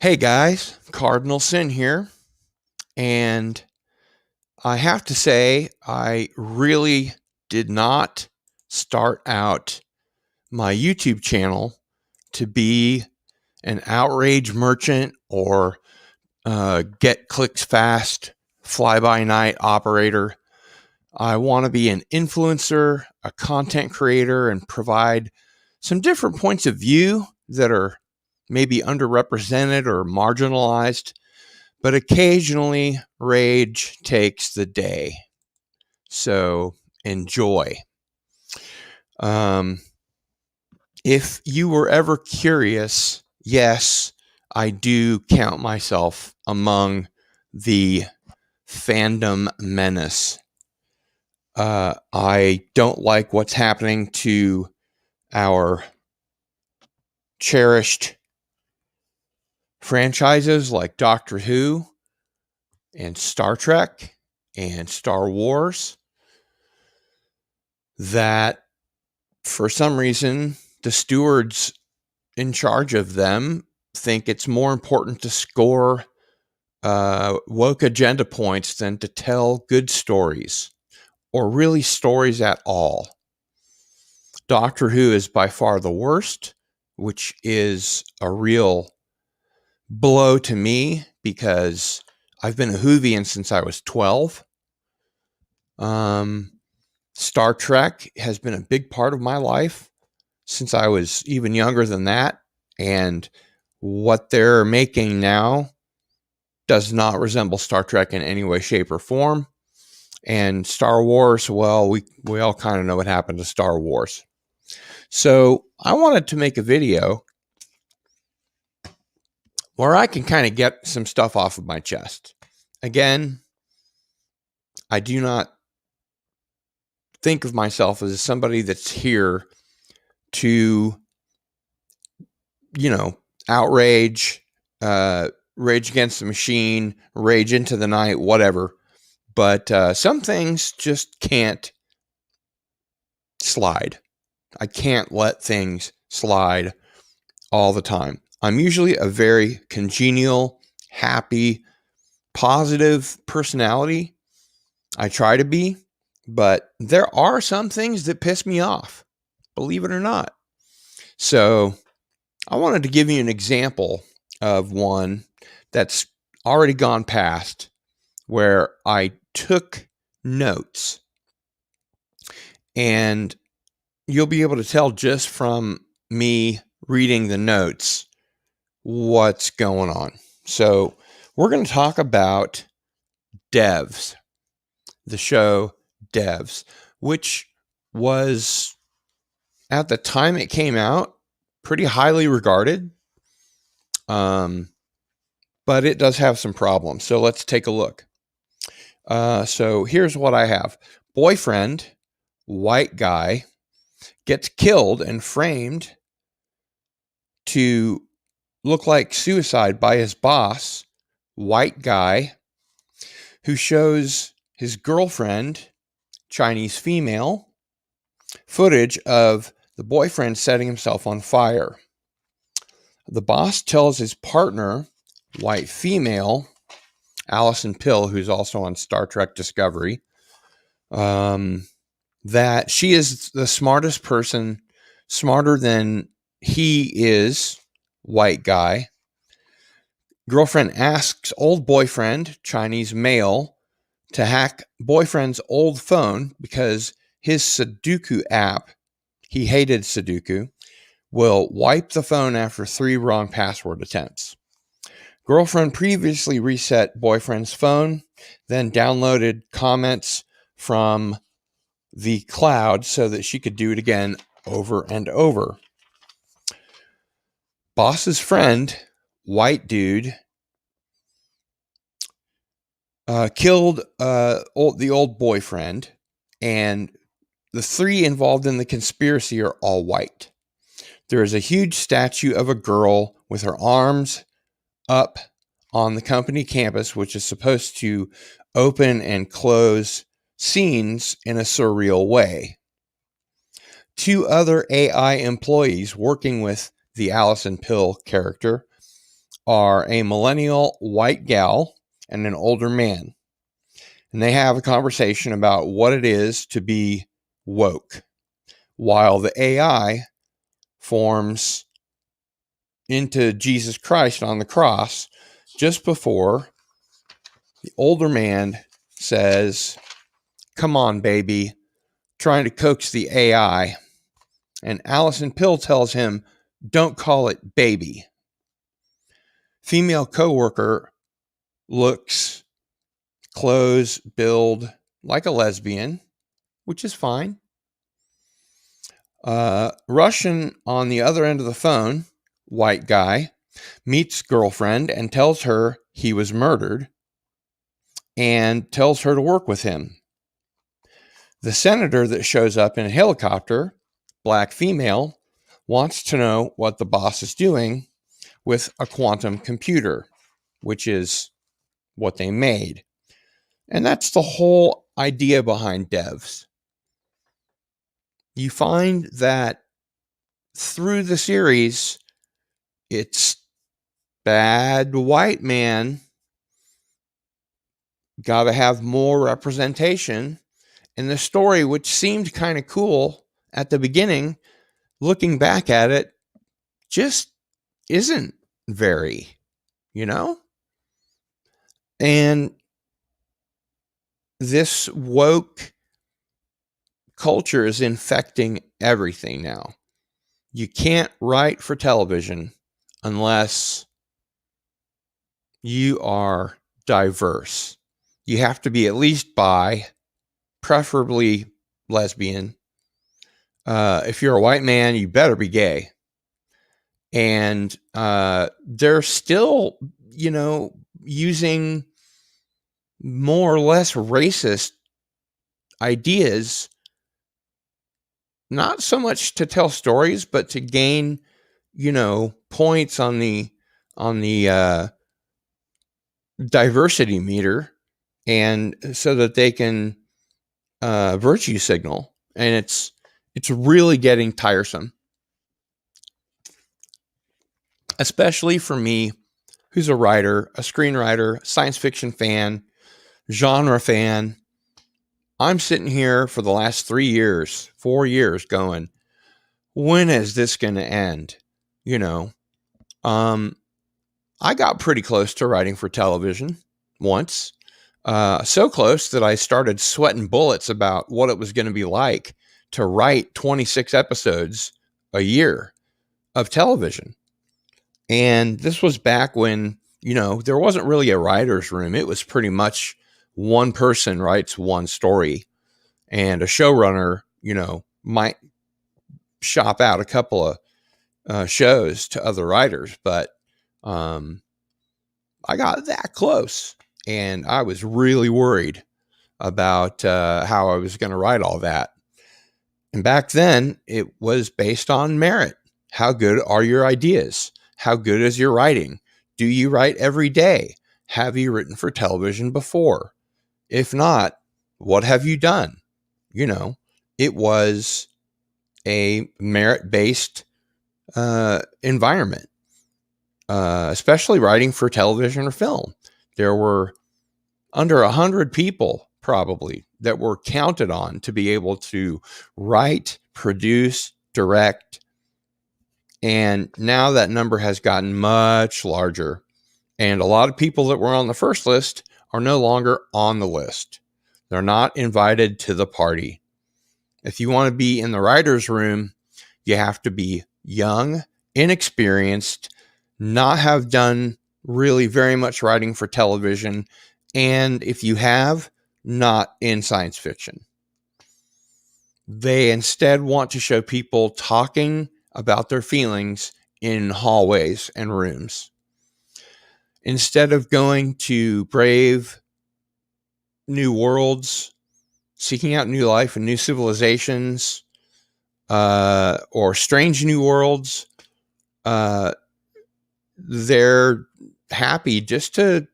Hey guys, Cardinal here, and I have to say, I really did not start out my YouTube channel to be an outrage merchant or get clicks fast, fly by night operator. I want to be an influencer, a content creator, and provide some different points of view that are maybe underrepresented or marginalized. But occasionally, rage takes the day. So enjoy. Um, if you were ever curious, yes, I do count myself among the fandom menace. I don't like what's happening to our cherished franchises like Doctor Who and Star Trek and Star Wars, that for some reason the stewards in charge of them think it's more important to score woke agenda points than to tell good stories, or really stories at all. Doctor Who is by far the worst, which is a real blow to me because I've been a Whovian since I was 12. Star Trek has been a big part of my life since I was even younger than that. And what they're making now does not resemble Star Trek in any way, shape, or form. And Star Wars, well, we all kind of know what happened to Star Wars. So I wanted to make a video where I can kind of get some stuff off of my chest. Again, I do not think of myself as somebody that's here to, outrage, rage against the machine, rage into the night, whatever. But some things just can't slide. I can't let things slide all the time. I'm usually a very congenial, happy, positive personality. I try to be, but there are some things that piss me off, believe it or not. So I wanted to give you an example of one that's already gone past, where I took notes, and you'll be able to tell just from me reading the notes what's going on. So we're going to talk about Devs, the show Devs, which was, at the time it came out, pretty highly regarded. But it does have some problems. So let's take a look. So here's what I have. Boyfriend, white guy, gets killed and framed to look like suicide by his boss, white guy, who shows his girlfriend, Chinese female, footage of the boyfriend setting himself on fire. The boss tells his partner, white female, Allison Pill, who's also on Star Trek Discovery, that she is the smartest person, smarter than he is, white guy. Girlfriend asks old boyfriend, Chinese male, to hack boyfriend's old phone because his Sudoku app, he hated Sudoku, will wipe the phone after 3 wrong password attempts. Girlfriend previously reset boyfriend's phone, then downloaded comments from the cloud so that she could do it again over and over. Boss's friend, white dude, killed the old boyfriend, and the 3 involved in the conspiracy are all white. There is a huge statue of a girl with her arms up on the company campus, which is supposed to open and close scenes in a surreal way. 2 other AI employees working with the Allison Pill character are a millennial white gal and an older man. And they have a conversation about what it is to be woke, while the AI forms into Jesus Christ on the cross just before the older man says, "Come on, baby," trying to coax the AI. And Allison Pill tells him, "Don't call it baby." Female coworker looks, clothes, build like a lesbian, which is fine. Russian on the other end of the phone, white guy, meets girlfriend and tells her he was murdered and tells her to work with him. The senator that shows up in a helicopter, black female, wants to know what the boss is doing with a quantum computer, which is what they made. And that's the whole idea behind devs. You find that through the series, it's bad white man, got to have more representation. And the story, which seemed kind of cool at the beginning, looking back at it, just isn't very, you know? And this woke culture is infecting everything now. You can't write for television unless you are diverse. You have to be at least bi, preferably lesbian. If you're a white man, you better be gay. And they're still, using more or less racist ideas, not so much to tell stories, but to gain, points on the diversity meter, and so that they can virtue signal. And it's really getting tiresome, especially for me, who's a writer, a screenwriter, science fiction fan, genre fan. I'm sitting here for the last 4 years going, when is this going to end? I got pretty close to writing for television once. So close that I started sweating bullets about what it was going to be like to write 26 episodes a year of television. And this was back when, there wasn't really a writer's room. It was pretty much one person writes one story, and a showrunner, might shop out a couple of shows to other writers. But I got that close, and I was really worried about how I was going to write all that. And back then, it was based on merit. How good are your ideas? How good is your writing? Do you write every day? Have you written for television before? If not, what have you done? It was a merit-based environment, especially writing for television or film. There were under 100 people probably that were counted on to be able to write, produce, direct. And now that number has gotten much larger. And a lot of people that were on the first list are no longer on the list. They're not invited to the party. If you want to be in the writer's room, you have to be young, inexperienced, not have done really very much writing for television, and if you have, not in science fiction. They instead want to show people talking about their feelings in hallways and rooms, instead of going to brave new worlds, seeking out new life and new civilizations, or strange new worlds. They're happy just to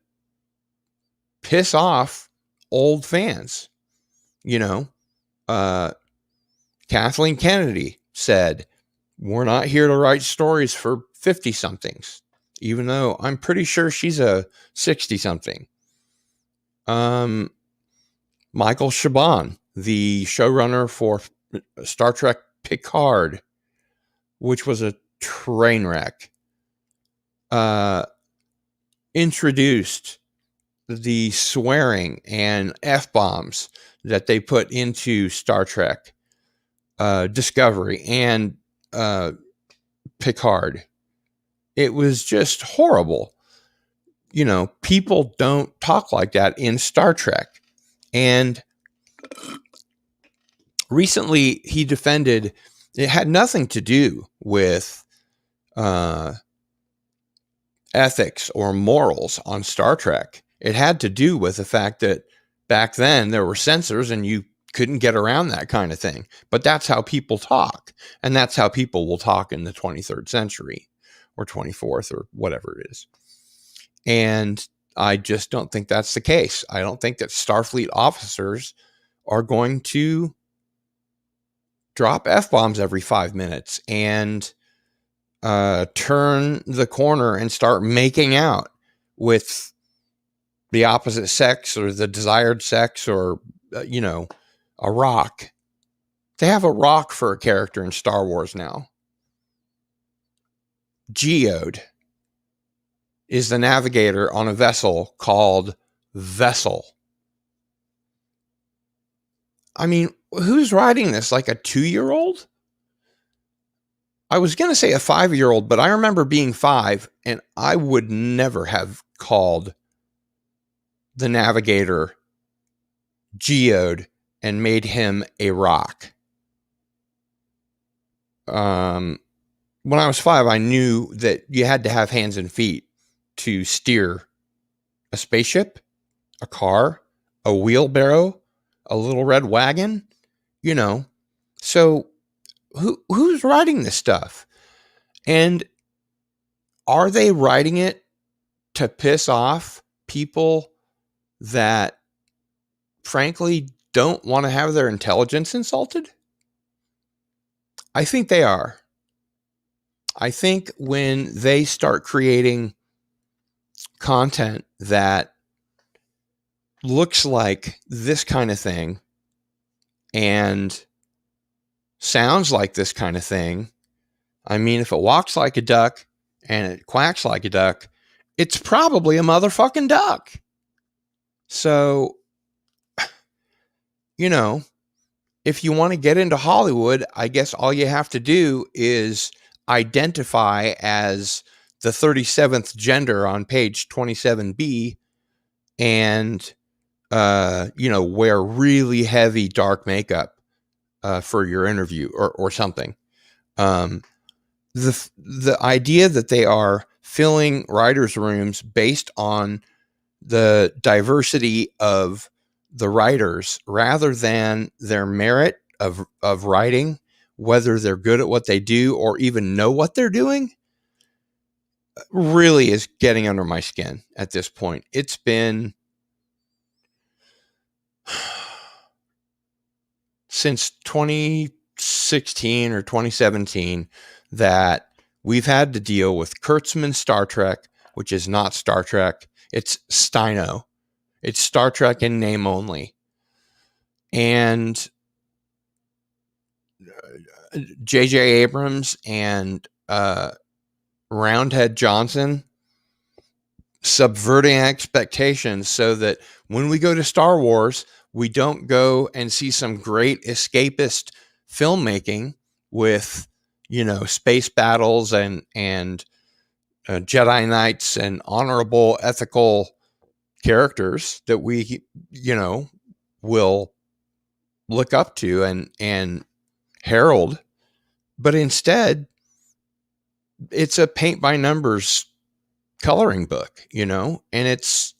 piss off old fans. Kathleen Kennedy said, "We're not here to write stories for 50 somethings. even though I'm pretty sure she's a 60-something. Michael Chabon, the showrunner for Star Trek Picard, which was a train wreck, introduced the swearing and F-bombs that they put into Star Trek Discovery and Picard. It was just horrible. People don't talk like that in Star Trek. And recently he defended, it had nothing to do with ethics or morals on Star Trek. It had to do with the fact that back then there were censors and you couldn't get around that kind of thing. But that's how people talk. And that's how people will talk in the 23rd century or 24th or whatever it is. And I just don't think that's the case. I don't think that Starfleet officers are going to drop F-bombs every 5 minutes and turn the corner and start making out with the opposite sex or the desired sex or, a rock. They have a rock for a character in Star Wars now. Geode is the navigator on a vessel called Vessel. I mean, who's writing this? Like a 2-year-old? I was going to say a 5-year-old, but I remember being 5 and I would never have called the navigator Geode and made him a rock. When I was 5, I knew that you had to have hands and feet to steer a spaceship, a car, a wheelbarrow, a little red wagon, So who's writing this stuff? And are they writing it to piss off people that frankly don't want to have their intelligence insulted? I think they are. I think when they start creating content that looks like this kind of thing and sounds like this kind of thing, I mean, if it walks like a duck and it quacks like a duck, it's probably a motherfucking duck. So, if you want to get into Hollywood, I guess all you have to do is identify as the 37th gender on page 27B and, wear really heavy dark makeup for your interview or something. The idea that they are filling writers' rooms based on the diversity of the writers rather than their merit of writing, whether they're good at what they do or even know what they're doing, really is getting under my skin at this point. It's been since 2016 or 2017 that we've had to deal with Kurtzman's Star Trek, which is not Star Trek. It's Steino. It's Star Trek in name only. And J.J. Abrams and Roundhead Johnson subverting expectations so that when we go to Star Wars, we don't go and see some great escapist filmmaking with, space battles and Jedi Knights and honorable, ethical characters that we, will look up to and herald. But instead, it's a paint by numbers coloring book, and it's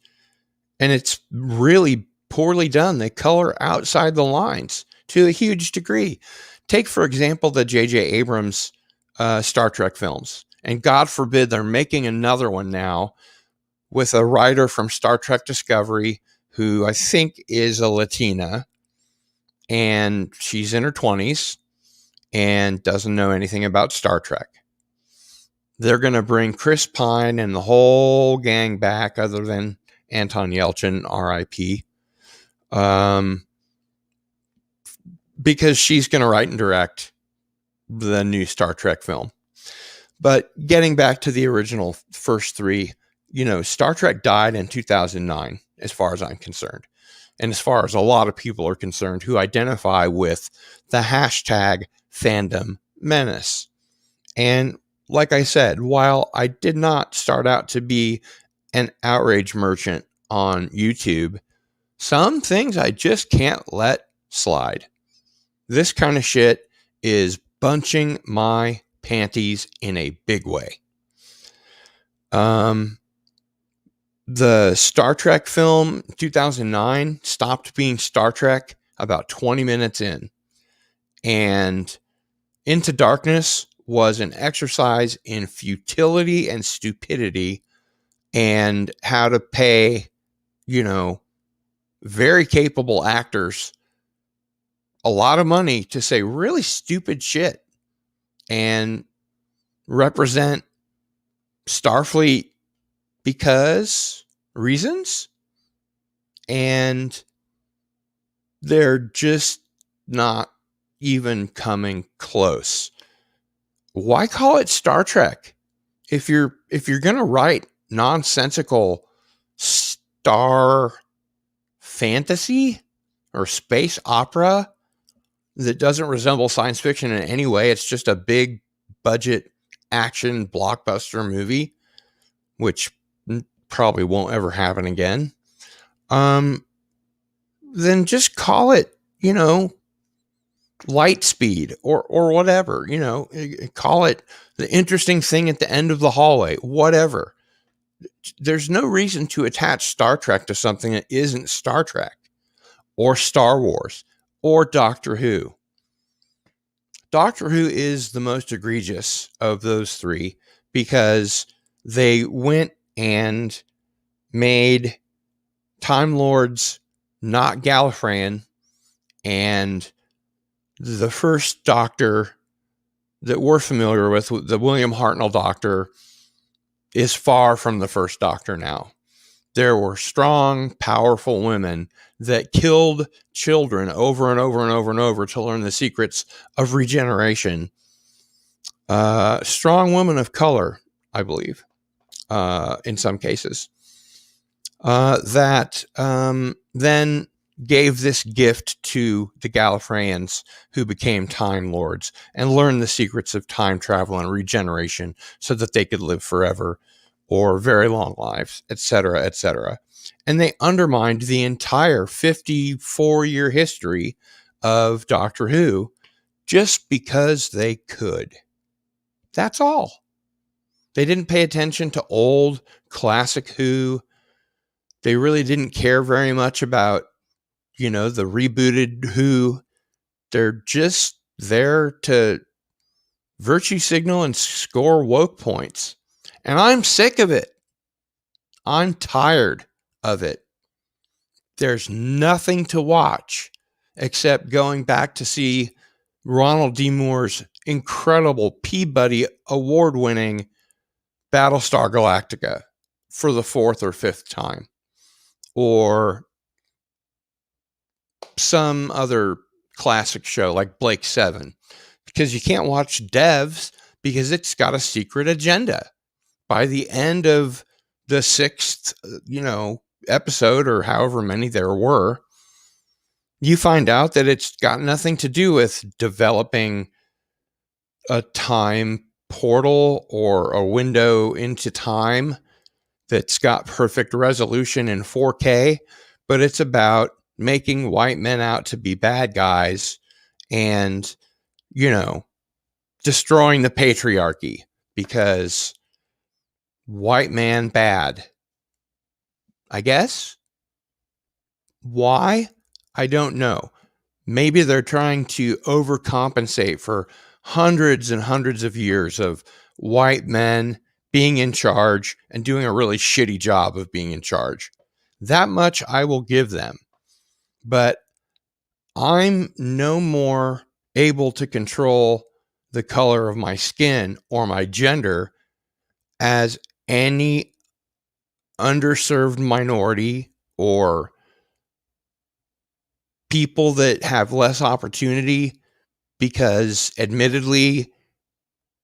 really poorly done. They color outside the lines to a huge degree. Take, for example, the J.J. Abrams Star Trek films. And God forbid they're making another one now with a writer from Star Trek Discovery who I think is a Latina. And she's in her 20s and doesn't know anything about Star Trek. they're going to bring Chris Pine and the whole gang back, other than Anton Yelchin, R.I.P. Because she's going to write and direct the new Star Trek film. But getting back to the original first three, Star Trek died in 2009, as far as I'm concerned. And as far as a lot of people are concerned who identify with the hashtag fandom menace. And like I said, while I did not start out to be an outrage merchant on YouTube, some things I just can't let slide. This kind of shit is bunching my panties in a big way. The Star Trek film 2009 stopped being Star Trek about 20 minutes in. And Into Darkness was an exercise in futility and stupidity and how to pay, very capable actors a lot of money to say really stupid shit and represent Starfleet because reasons. And they're just not even coming close. Why call it Star Trek? If you're going to write nonsensical star fantasy or space opera that doesn't resemble science fiction in any way, it's just a big budget action blockbuster movie, which probably won't ever happen again. Then just call it, light speed or whatever, call it the interesting thing at the end of the hallway, whatever. There's no reason to attach Star Trek to something that isn't Star Trek or Star Wars or Doctor Who. Doctor Who is the most egregious of those three because they went and made Time Lords not Gallifreyan, and the first Doctor that we're familiar with, the William Hartnell Doctor, is far from the first Doctor now. There were strong, powerful women that killed children over and over and over and over to learn the secrets of regeneration. Strong women of color, I believe, in some cases, that then gave this gift to the Gallifreyans, who became Time Lords and learned the secrets of time travel and regeneration so that they could live forever or very long lives, etc., etc. And they undermined the entire 54-year history of Doctor Who just because they could. That's all. They didn't pay attention to old classic Who. They really didn't care very much about, the rebooted Who. They're just there to virtue signal and score woke points. And I'm sick of it. I'm tired of it. There's nothing to watch except going back to see Ronald D. Moore's incredible Peabody award-winning Battlestar Galactica for the 4th or 5th time, or some other classic show like Blake 7, because you can't watch Devs because it's got a secret agenda. By the end of the 6th, episode, or however many there were, you find out that it's got nothing to do with developing a time portal or a window into time that's got perfect resolution in 4K, but it's about making white men out to be bad guys and, destroying the patriarchy because white man bad. I guess. Why? I don't know. Maybe they're trying to overcompensate for hundreds and hundreds of years of white men being in charge and doing a really shitty job of being in charge. That much I will give them. But I'm no more able to control the color of my skin or my gender as any underserved minority or people that have less opportunity because admittedly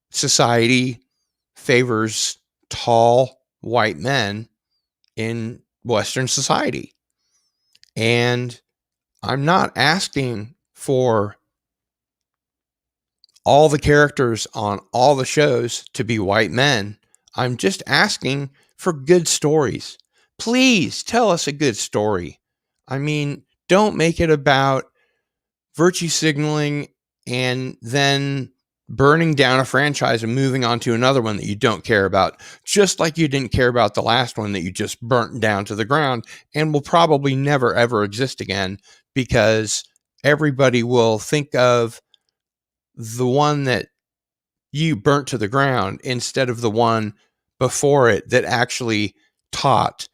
society favors tall white men in Western society. And I'm not asking for all the characters on all the shows to be white men. I'm just asking for good stories. Please tell us a good story. I mean, don't make it about virtue signaling and then burning down a franchise and moving on to another one that you don't care about, just like you didn't care about the last one that you just burnt down to the ground and will probably never ever exist again, because everybody will think of the one that you burnt to the ground instead of the one before it that actually taught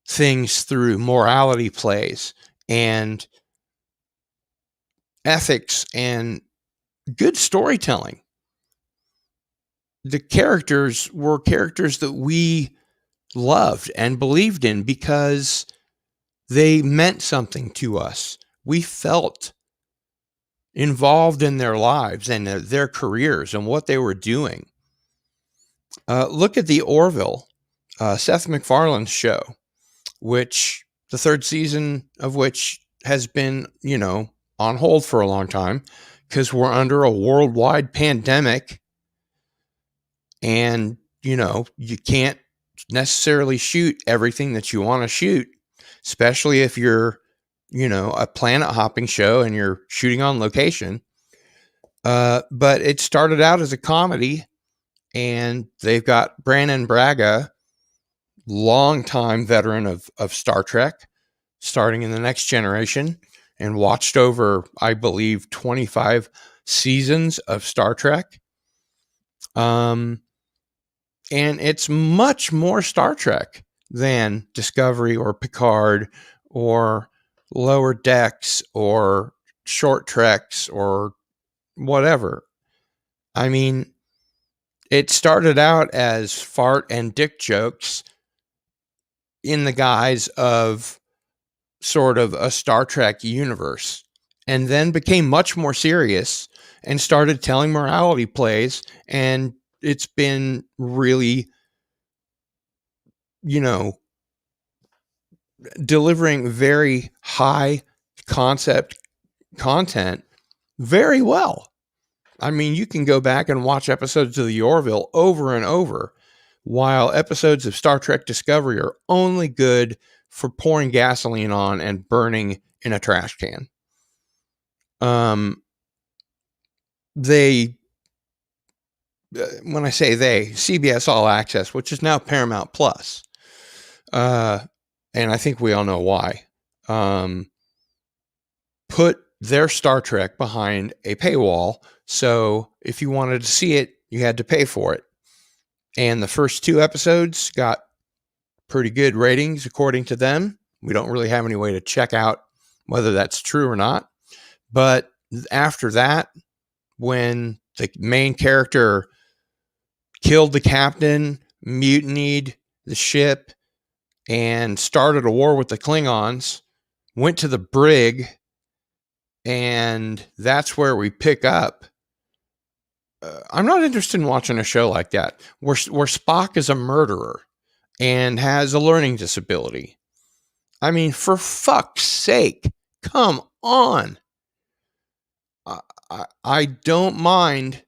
things through morality plays and ethics and good storytelling. The characters were characters that we loved and believed in because they meant something to us. We felt involved in their lives and their careers and what they were doing. Look at the Orville, Seth MacFarlane's show, which the third season of which has been, on hold for a long time because we're under a worldwide pandemic and, you can't necessarily shoot everything that you want to shoot, especially if you're, a planet hopping show and you're shooting on location. But it started out as a comedy, and they've got Brannon Braga, longtime veteran of Star Trek, starting in the Next Generation, and watched over, I believe, 25 seasons of Star Trek. And it's much more Star Trek than Discovery or Picard or Lower Decks or Short Treks or whatever. I mean, it started out as fart and dick jokes in the guise of sort of a Star Trek universe, and then became much more serious and started telling morality plays. And it's been really, delivering very high concept content very well. I mean, you can go back and watch episodes of the Orville over and over, while episodes of Star Trek Discovery are only good for pouring gasoline on and burning in a trash can. When I say they, CBS All Access, which is now Paramount Plus, and I think we all know why, put their Star Trek behind a paywall. So if you wanted to see it, you had to pay for it. And the first 2 episodes got pretty good ratings, according to them. We don't really have any way to check out whether that's true or not. But after that, when the main character killed the captain, mutinied the ship, and started a war with the Klingons, went to the brig, and that's where we pick up. I'm not interested in watching a show like that where Spock is a murderer and has a learning disability. I mean, for fuck's sake, come on. I don't mind,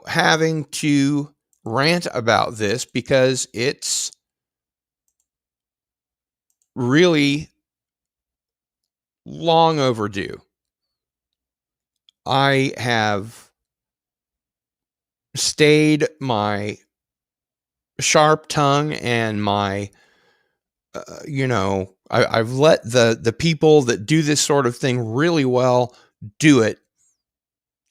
having to rant about this because it's really long overdue. I have stayed my sharp tongue and my, I've let the people that do this sort of thing really well do it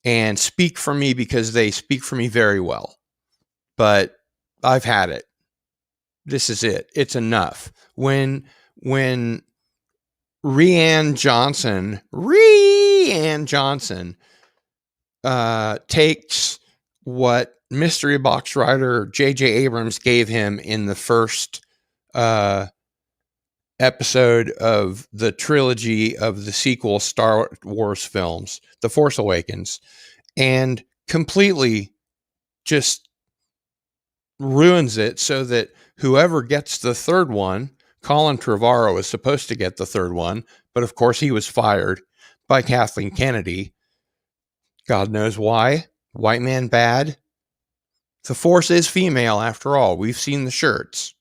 and speak for me because they speak for me very well. But I've had it. This is it. It's enough. When Rian Johnson takes what mystery box writer J.J. Abrams gave him in the first episode of the trilogy of the sequel Star Wars films, The Force Awakens, and completely just ruins it so that whoever gets the third one, Colin Trevorrow is supposed to get the third one, but of course he was fired by Kathleen Kennedy. God knows why. White man bad. The Force is female after all. We've seen the shirts.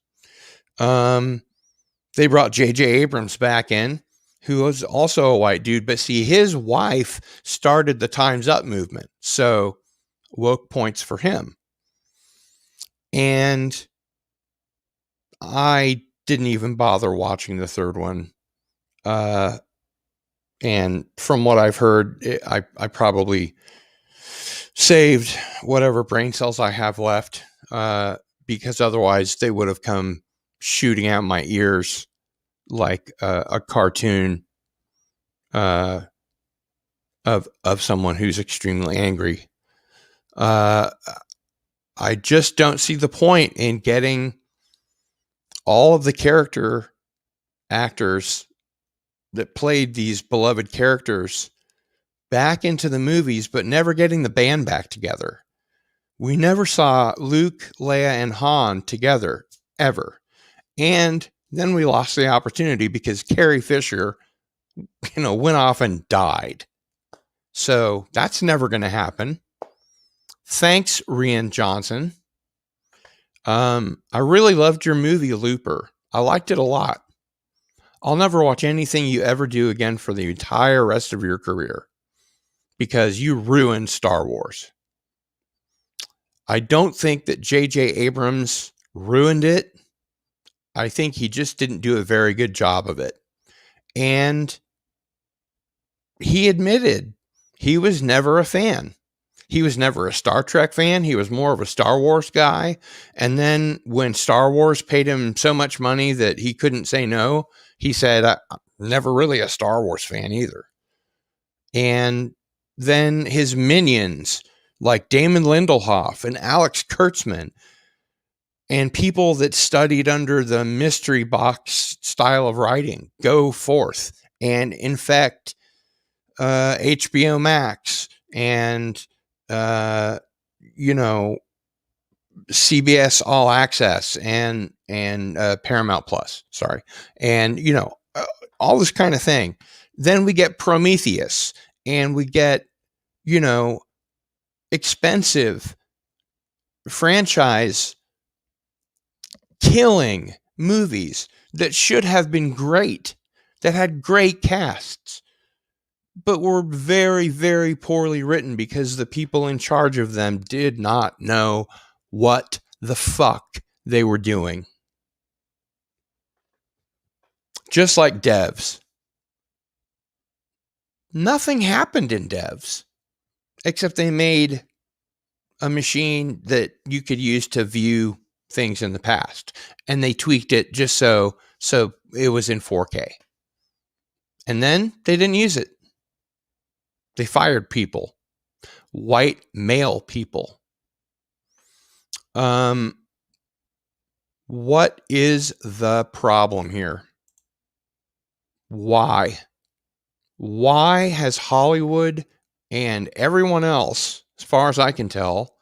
They brought J.J. Abrams back in, who was also a white dude, but see, his wife started the Time's Up movement, so woke points for him. And I didn't even bother watching the third one. And from what I've heard, I probably saved whatever brain cells I have left, because otherwise they would have come shooting out my ears like a cartoon of someone who's extremely angry. I just don't see the point in getting all of the character actors that played these beloved characters back into the movies, but never getting the band back together. We never saw Luke, Leia, and Han together, ever. And then we lost the opportunity because Carrie Fisher, went off and died. So that's never going to happen. Thanks, Rian Johnson. I really loved your movie, Looper. I liked it a lot. I'll never watch anything you ever do again for the entire rest of your career because you ruined Star Wars. I don't think that J.J. Abrams ruined it. I think he just didn't do a very good job of it. And he admitted he was never a fan. He was never a Star Trek fan. He was more of a Star Wars guy. And then when Star Wars paid him so much money that he couldn't say no, he said, I'm never really a Star Wars fan either. And then his minions like Damon Lindelof and Alex Kurtzman and people that studied under the mystery box style of writing go forth and infect HBO Max and CBS All Access and Paramount Plus, and all this kind of thing. Then we get Prometheus, and we get expensive franchise killing movies that should have been great, that had great casts, but were very, very poorly written because the people in charge of them did not know what the fuck they were doing. Just like devs. Nothing happened in devs, except they made a machine that you could use to view things in the past. And they tweaked it just so it was in 4K. And then they didn't use it. They fired people, white male people. What is the problem here? Why? Why has Hollywood and everyone else, as far as I can tell,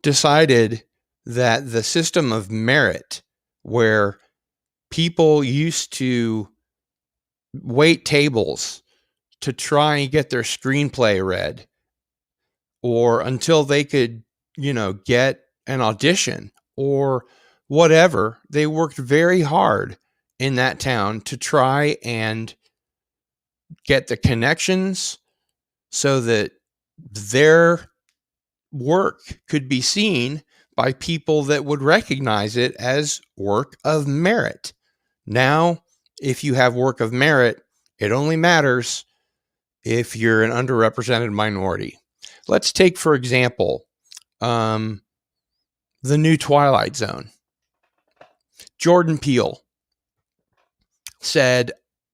decided that the system of merit, where people used to wait tables to try and get their screenplay read, or until they could, get an audition or whatever, they worked very hard in that town to try and get the connections so that their work could be seen by people that would recognize it as work of merit. Now, if you have work of merit, it only matters if you're an underrepresented minority. Let's take, for example, the new Twilight Zone. Jordan Peele said,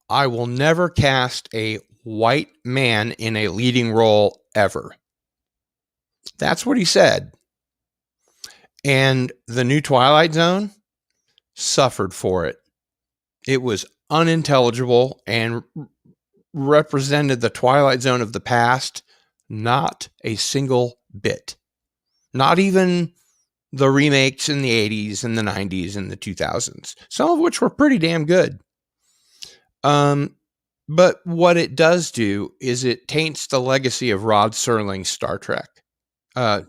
I will never cast a white man in a leading role ever. That's what he said. And the new Twilight Zone suffered for it. It was unintelligible and represented the Twilight Zone of the past not a single bit. Not even the remakes in the 80s and the 90s and the 2000s, some of which were pretty damn good. But what it does do is it taints the legacy of Rod Serling's Star Trek.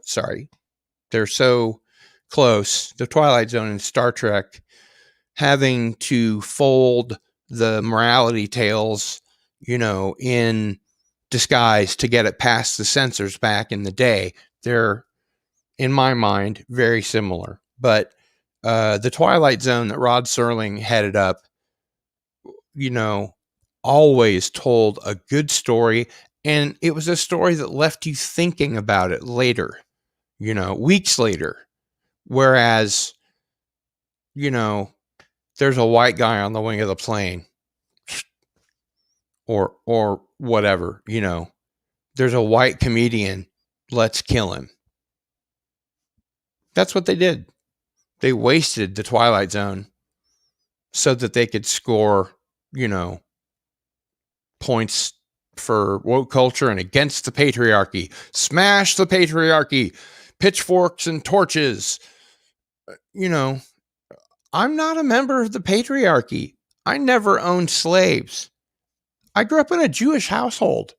Sorry, they're so close. The Twilight Zone and Star Trek having to fold the morality tales, in disguise to get it past the censors back in the day. They're, in my mind, very similar. But the Twilight Zone that Rod Serling headed up, always told a good story. And it was a story that left you thinking about it later, weeks later. Whereas, there's a white guy on the wing of the plane or whatever, there's a white comedian, let's kill him. That's what they did. They wasted the Twilight Zone so that they could score, points for woke culture and against the patriarchy. Smash the patriarchy. Pitchforks and torches. I'm not a member of the patriarchy. I never owned slaves. I grew up in a Jewish household.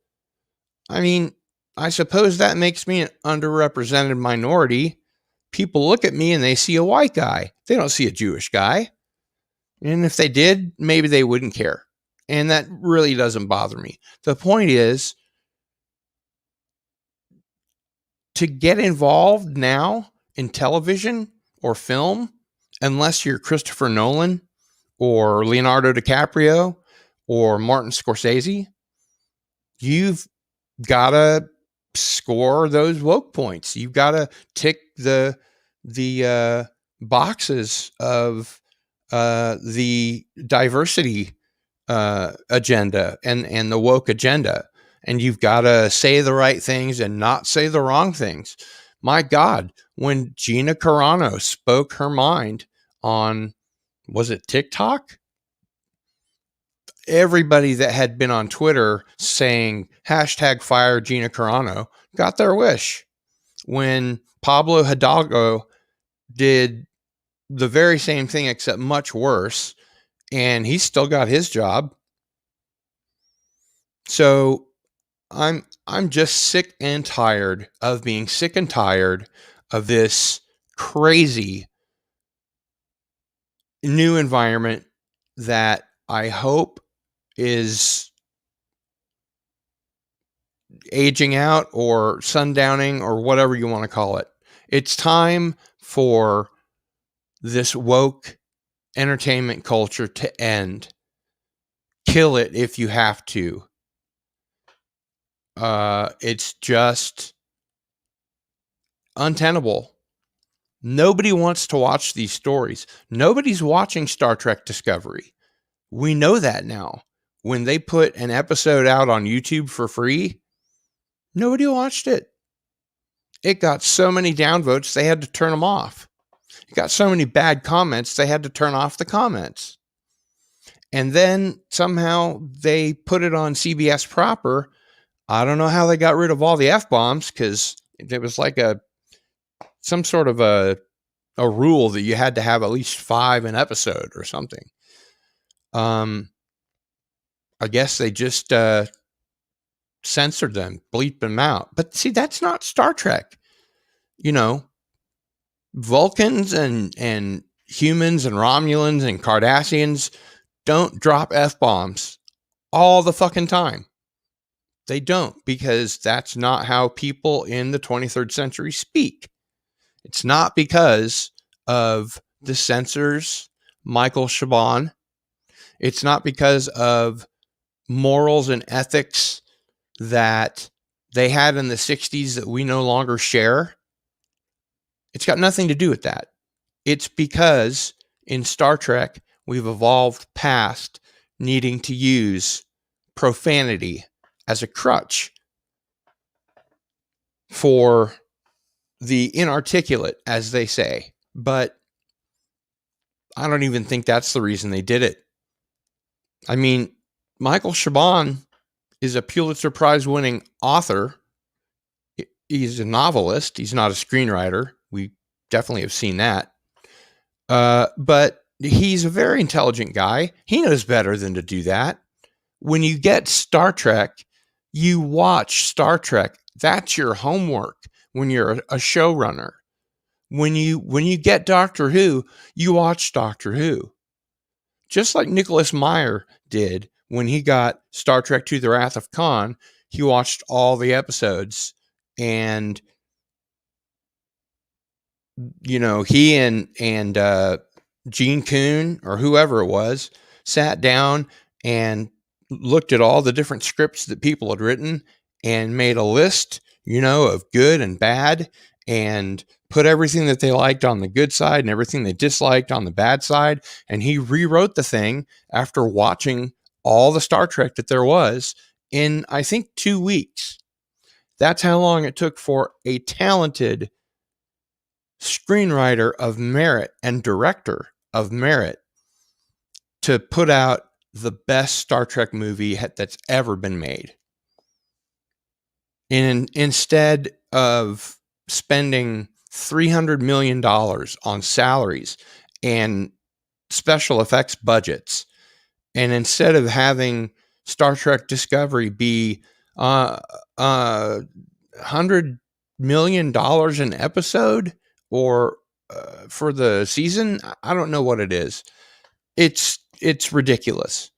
I mean, I suppose that makes me an underrepresented minority. People look at me and they see a white guy. They don't see a Jewish guy. And if they did, maybe they wouldn't care. And that really doesn't bother me. The point is, to get involved now in television or film, unless you're Christopher Nolan or Leonardo DiCaprio or Martin Scorsese, you've got to score those woke points. You've got to tick the boxes of the diversity agenda and the woke agenda. And you've got to say the right things and not say the wrong things. My God, when Gina Carano spoke her mind on, was it TikTok? Everybody that had been on Twitter saying #fire Gina Carano got their wish. When Pablo Hidalgo did the very same thing, except much worse, and he still got his job. So I'm just sick and tired of being sick and tired of this crazy new environment that I hope is aging out or sundowning or whatever you want to call it. It's time for this woke entertainment culture to end. Kill it if you have to. It's just untenable. Nobody wants to watch these stories. Nobody's watching Star Trek Discovery. We know that now. When they put an episode out on YouTube for free, nobody watched it. It got so many downvotes, they had to turn them off. It got so many bad comments, they had to turn off the comments. And then somehow they put it on CBS proper. I don't know how they got rid of all the F-bombs, because it was like some sort of a rule that you had to have at least 5 an episode or something. I guess they just censored them, bleeped them out. But see, that's not Star Trek. Vulcans and humans and Romulans and Cardassians don't drop F-bombs all the fucking time. They don't, because that's not how people in the 23rd century speak. It's not because of the censors, Michael Chabon. It's not because of morals and ethics that they had in the 60s that we no longer share. It's got nothing to do with that. It's because in Star Trek, we've evolved past needing to use profanity as a crutch for the inarticulate, as they say. But I don't even think that's the reason they did it. I mean, Michael Chabon is a Pulitzer Prize winning author. He's a novelist. He's not a screenwriter. We definitely have seen that. But he's a very intelligent guy. He knows better than to do that. When you get Star Trek, you watch Star Trek. That's your homework when you're a showrunner. When you get Doctor Who, you watch Doctor Who. Just like Nicholas Meyer did when he got Star Trek to the Wrath of Khan, he watched all the episodes, and he and Gene Kuhn or whoever it was sat down and looked at all the different scripts that people had written and made a list, of good and bad, and put everything that they liked on the good side and everything they disliked on the bad side. And he rewrote the thing after watching all the Star Trek that there was in, I think, 2 weeks. That's how long it took for a talented screenwriter of merit and director of merit to put out the best Star Trek movie that's ever been made. And instead of spending $300 million on salaries and special effects budgets, and instead of having Star Trek Discovery be $100 million an episode, or for the season, I don't know what it is. It's ridiculous.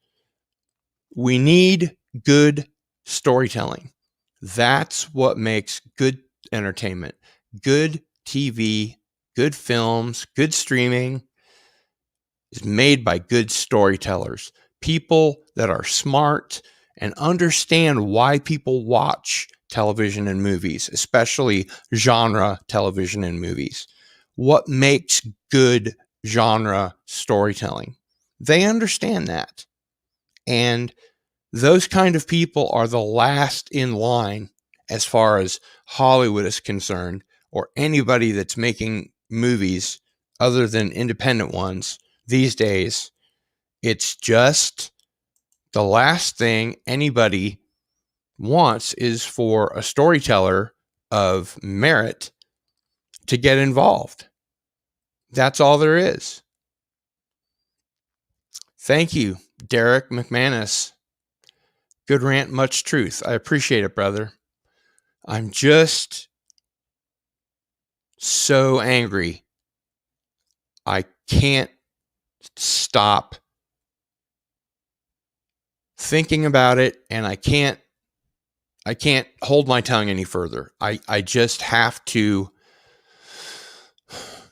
We need good storytelling. That's what makes good entertainment. Good TV, good films, good streaming is made by good storytellers. People that are smart and understand why people watch television and movies, especially genre television and movies. What makes good genre storytelling? They understand that. And those kind of people are the last in line as far as Hollywood is concerned, or anybody that's making movies other than independent ones these days. It's just the last thing anybody wants is for a storyteller of merit to get involved. That's all there is. Thank you, Derek McManus. Good rant, much truth. I appreciate it, brother. I'm just so angry. I can't stop thinking about it, and I can't hold my tongue any further. I just have to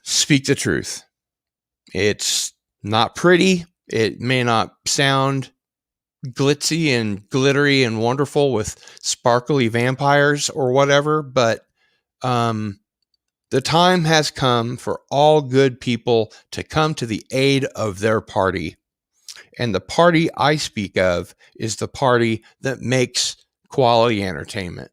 speak the truth. It's not pretty. It may not sound glitzy and glittery and wonderful with sparkly vampires or whatever, but the time has come for all good people to come to the aid of their party. And the party I speak of is the party that makes quality entertainment.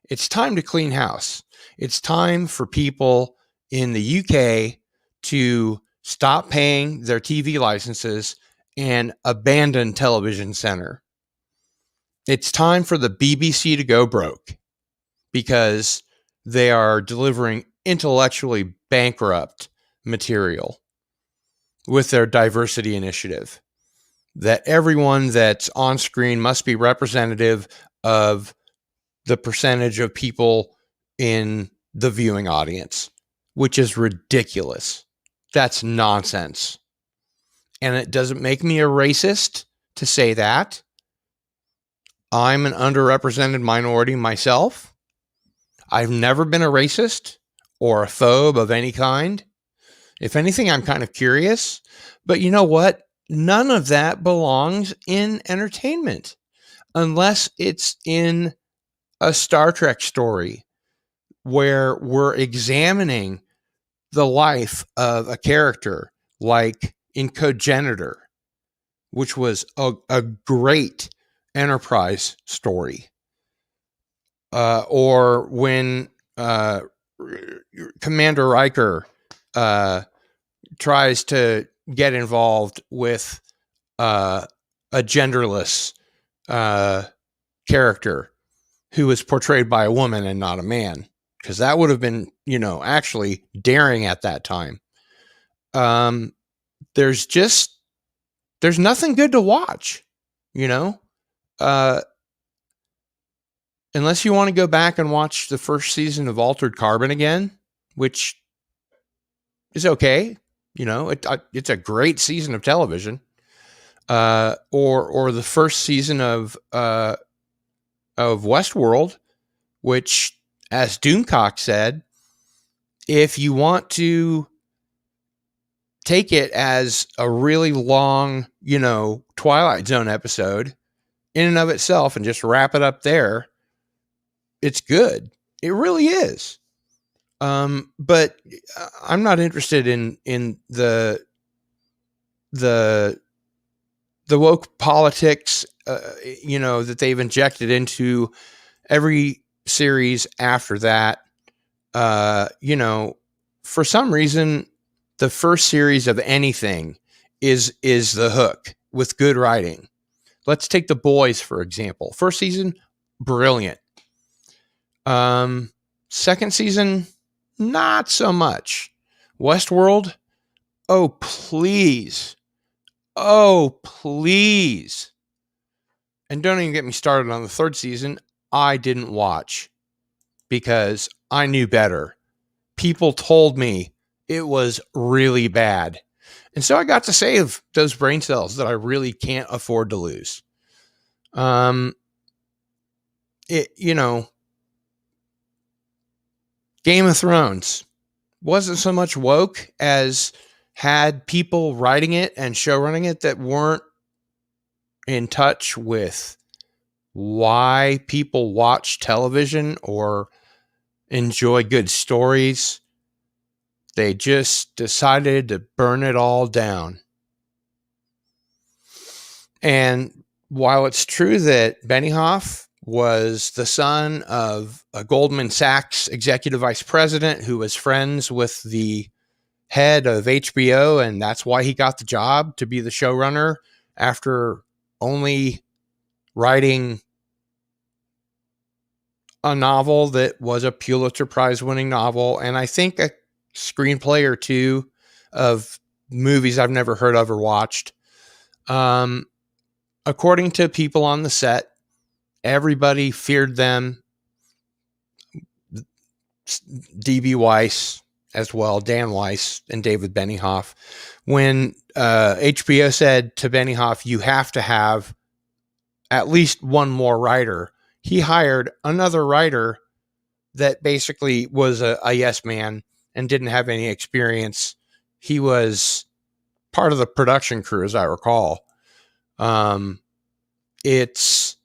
It's time to clean house. It's time for people in the UK to stop paying their TV licenses and abandon Television Center. It's time for the BBC to go broke because they are delivering intellectually bankrupt material with their diversity initiative. That everyone that's on screen must be representative of the percentage of people in the viewing audience, which is ridiculous. That's nonsense. And it doesn't make me a racist to say that. I'm an underrepresented minority myself. I've never been a racist or a phobe of any kind. If anything, I'm kind of curious. But you know what? None of that belongs in entertainment unless it's in a Star Trek story where we're examining the life of a character, like in Cogenitor, which was a great Enterprise story. Or when Commander Riker tries to get involved with a genderless character who was portrayed by a woman and not a man, because that would have been, actually daring at that time. There's nothing good to watch, unless you want to go back and watch the first season of Altered Carbon again, which is okay. It's a great season of television. Or the first season of Westworld, which, as Doomcock said, if you want to take it as a really long, Twilight Zone episode in and of itself and just wrap it up there, it's good. It really is. But I'm not interested in the woke politics, that they've injected into every series after that. For some reason, the first series of anything is the hook with good writing. Let's take The Boys, for example. First season, brilliant. Second season, not so much. Westworld, oh, please. Oh, please. And don't even get me started on the third season. I didn't watch because I knew better. People told me it was really bad. And so I got to save those brain cells that I really can't afford to lose. Game of Thrones wasn't so much woke as had people writing it and show running it that weren't in touch with why people watch television or enjoy good stories. They just decided to burn it all down. And while it's true that Benioff was the son of a Goldman Sachs executive vice president who was friends with the head of HBO, and that's why he got the job to be the showrunner after only writing a novel that was a Pulitzer Prize winning novel, and I think a screenplay or two of movies I've never heard of or watched. According to people on the set, everybody feared them. D.B. Weiss as well, Dan Weiss and David Benioff. When HBO said to Benioff, you have to have at least one more writer, he hired another writer that basically was a yes man and didn't have any experience. He was part of the production crew, as I recall. It's,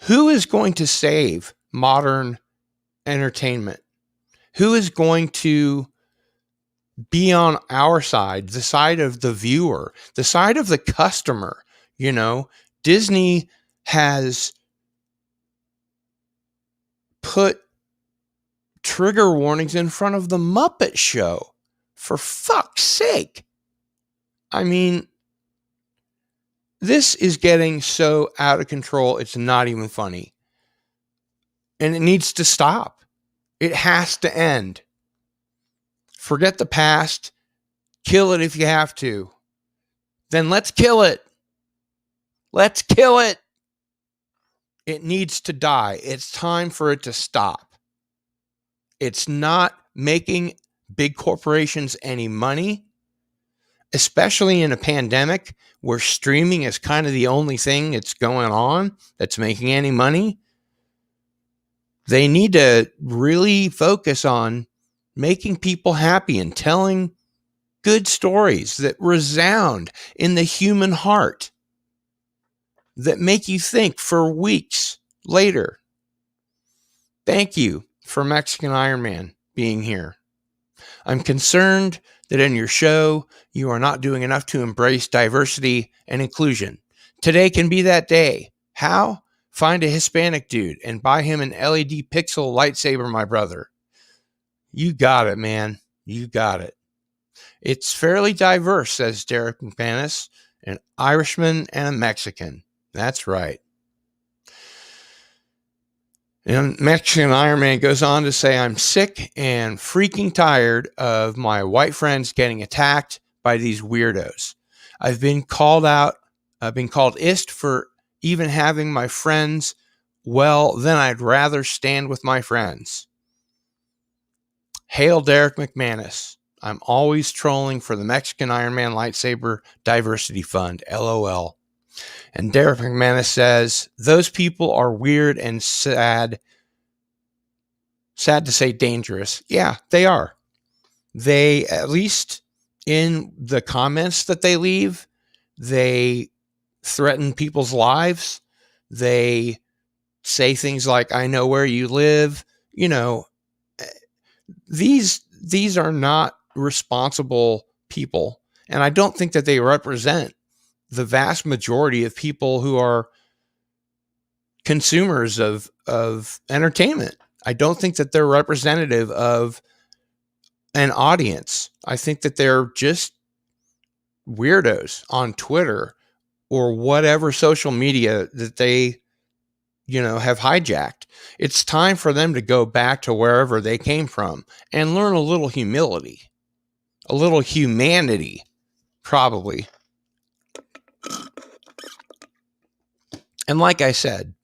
who is going to save modern entertainment? Who is going to be on our side, the side of the viewer, the side of the customer? Disney has put trigger warnings in front of the Muppet Show. For fuck's sake. I mean, this is getting so out of control, it's not even funny. And it needs to stop. It has to end. Forget the past. Kill it if you have to. Then let's kill it. Let's kill it. It needs to die. It's time for it to stop. It's not making big corporations any money, especially in a pandemic where streaming is kind of the only thing that's going on that's making any money. They need to really focus on making people happy and telling good stories that resound in the human heart, that make you think for weeks later. Thank you for Mexican Iron Man being here. I'm concerned that in your show, you are not doing enough to embrace diversity and inclusion. Today can be that day. How? Find a Hispanic dude and buy him an LED pixel lightsaber, my brother. You got it, man. You got it. It's fairly diverse, says Derek McManus, an Irishman and a Mexican. That's right. And Mexican Iron Man goes on to say, I'm sick and freaking tired of my white friends getting attacked by these weirdos. I've been called ist for even having my friends. Well, then I'd rather stand with my friends. Hail Derek McManus. I'm always trolling for the Mexican Iron Man lightsaber diversity fund. LOL. And Derek McManus says, those people are weird and sad. Sad to say dangerous. Yeah, they are. They, at least in the comments that they leave, they threaten people's lives. They say things like, I know where you live. You know, these are not responsible people. And I don't think that they represent the vast majority of people who are consumers of entertainment. I don't think that they're representative of an audience. I think that they're just weirdos on Twitter or whatever social media that they, have hijacked. It's time for them to go back to wherever they came from and learn a little humility, a little humanity, probably. And like I said,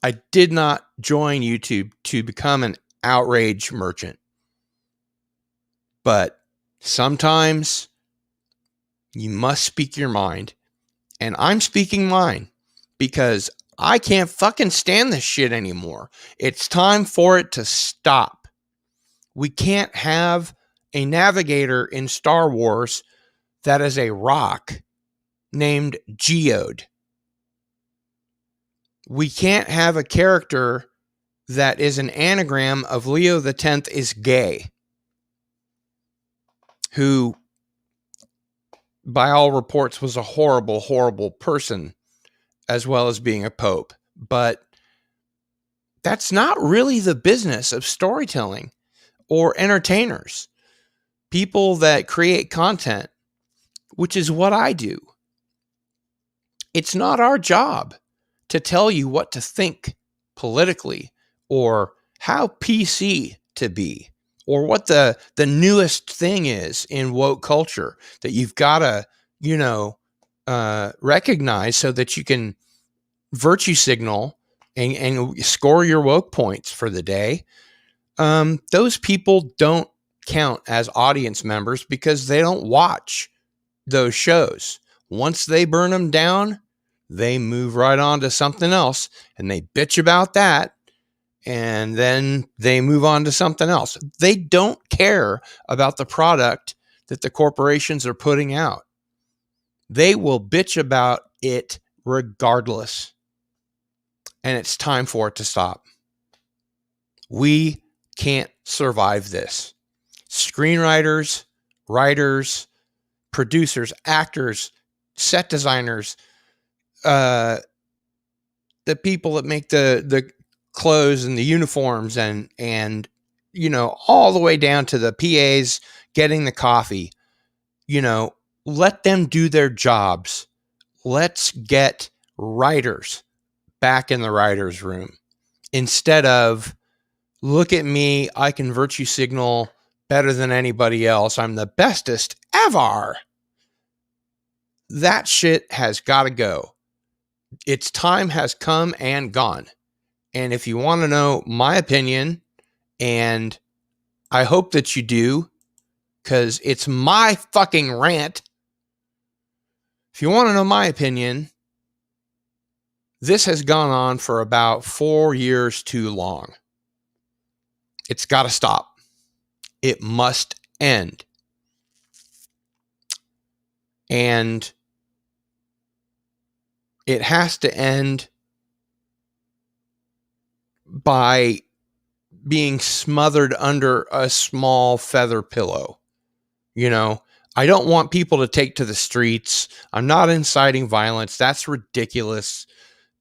I did not join YouTube to become an outrage merchant. But sometimes you must speak your mind. And I'm speaking mine because I can't fucking stand this shit anymore. It's time for it to stop. We can't have a navigator in Star Wars that is a rock named Geode. We can't have a character that is an anagram of Leo the 10th is gay, who, by all reports, was a horrible, horrible person, as well as being a pope. But that's not really the business of storytelling or entertainers, people that create content, which is what I do. It's not our job to tell you what to think politically or how PC to be or what the newest thing is in woke culture that you've got to, recognize so that you can virtue signal and score your woke points for the day. Those people don't count as audience members because they don't watch those shows. Once they burn them down, they move right on to something else and they bitch about that. And then they move on to something else. They don't care about the product that the corporations are putting out. They will bitch about it regardless. And it's time for it to stop. We can't survive this. Screenwriters, writers, producers, actors, set designers, the people that make the clothes and the uniforms and all the way down to the PAs getting the coffee, let them do their jobs. Let's get writers back in the writer's room instead of, look at me, I can virtue signal better than anybody else. I'm the bestest ever. That shit has got to go. Its time has come and gone. And if you want to know my opinion, and I hope that you do, because it's my fucking rant. If you want to know my opinion, this has gone on for about 4 years too long. It's got to stop. It must end. And it has to end by being smothered under a small feather pillow. I don't want people to take to the streets. I'm not inciting violence. That's ridiculous.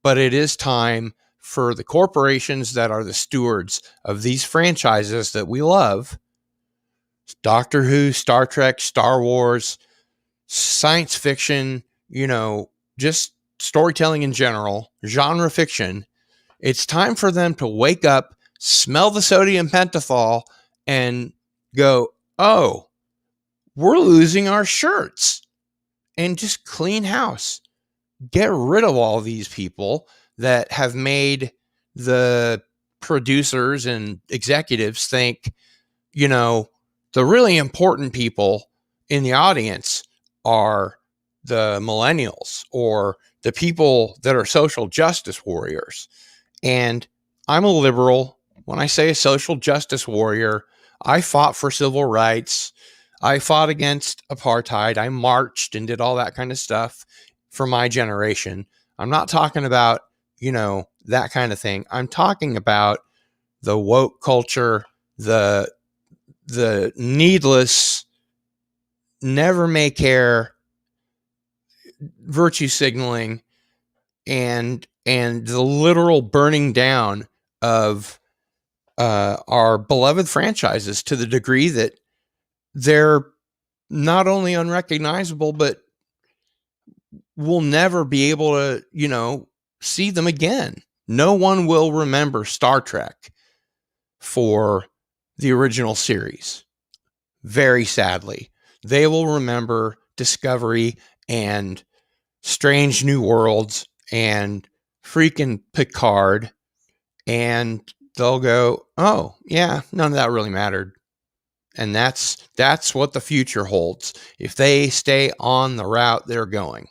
but it is time for the corporations that are the stewards of these franchises that we love, Doctor Who, Star Trek, Star Wars, science fiction, just storytelling in general, genre fiction. It's time for them to wake up, smell the sodium pentothal, and go, oh, we're losing our shirts, and just clean house. Get rid of all these people that have made the producers and executives think, the really important people in the audience are the millennials or the people that are social justice warriors. And I'm a liberal. When I say a social justice warrior, I fought for civil rights. I fought against apartheid. I marched and did all that kind of stuff for my generation. I'm not talking about, that kind of thing. I'm talking about the woke culture, the needless, never may care virtue signaling, and the literal burning down of our beloved franchises to the degree that they're not only unrecognizable, but we'll never be able to, see them again. No one will remember Star Trek for the original series. Very sadly, they will remember Discovery and Strange New Worlds and freaking Picard, and they'll go, oh yeah, none of that really mattered. And that's what the future holds if they stay on the route they're going.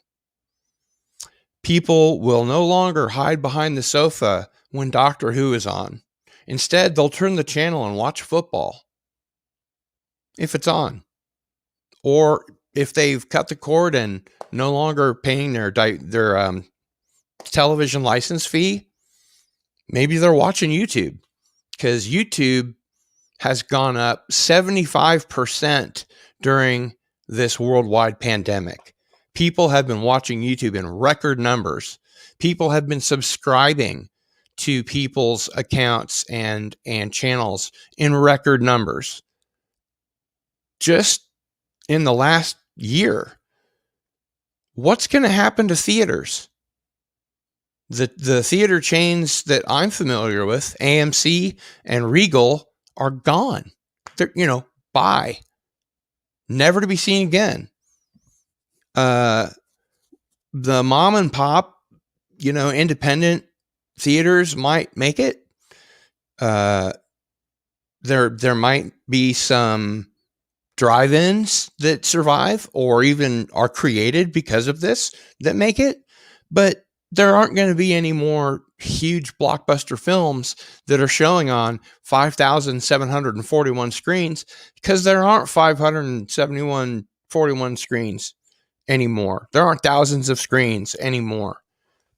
People will no longer hide behind the sofa when Doctor Who is on. Instead, they'll turn the channel and watch football if it's on. Or if they've cut the cord and no longer paying their television license fee, maybe they're watching YouTube, because YouTube has gone up 75% during this worldwide pandemic. People have been watching YouTube in record numbers. People have been subscribing to people's accounts and channels in record numbers. Just in the last year, what's going to happen to theaters? The theater chains that I'm familiar with, AMC and Regal, are gone. They're, bye. Never to be seen again. The mom and pop, independent theaters might make it. There might be some drive-ins that survive or even are created because of this that make it, but there aren't going to be any more huge blockbuster films that are showing on 5,741 screens, because there aren't 571 screens anymore. There aren't thousands of screens anymore.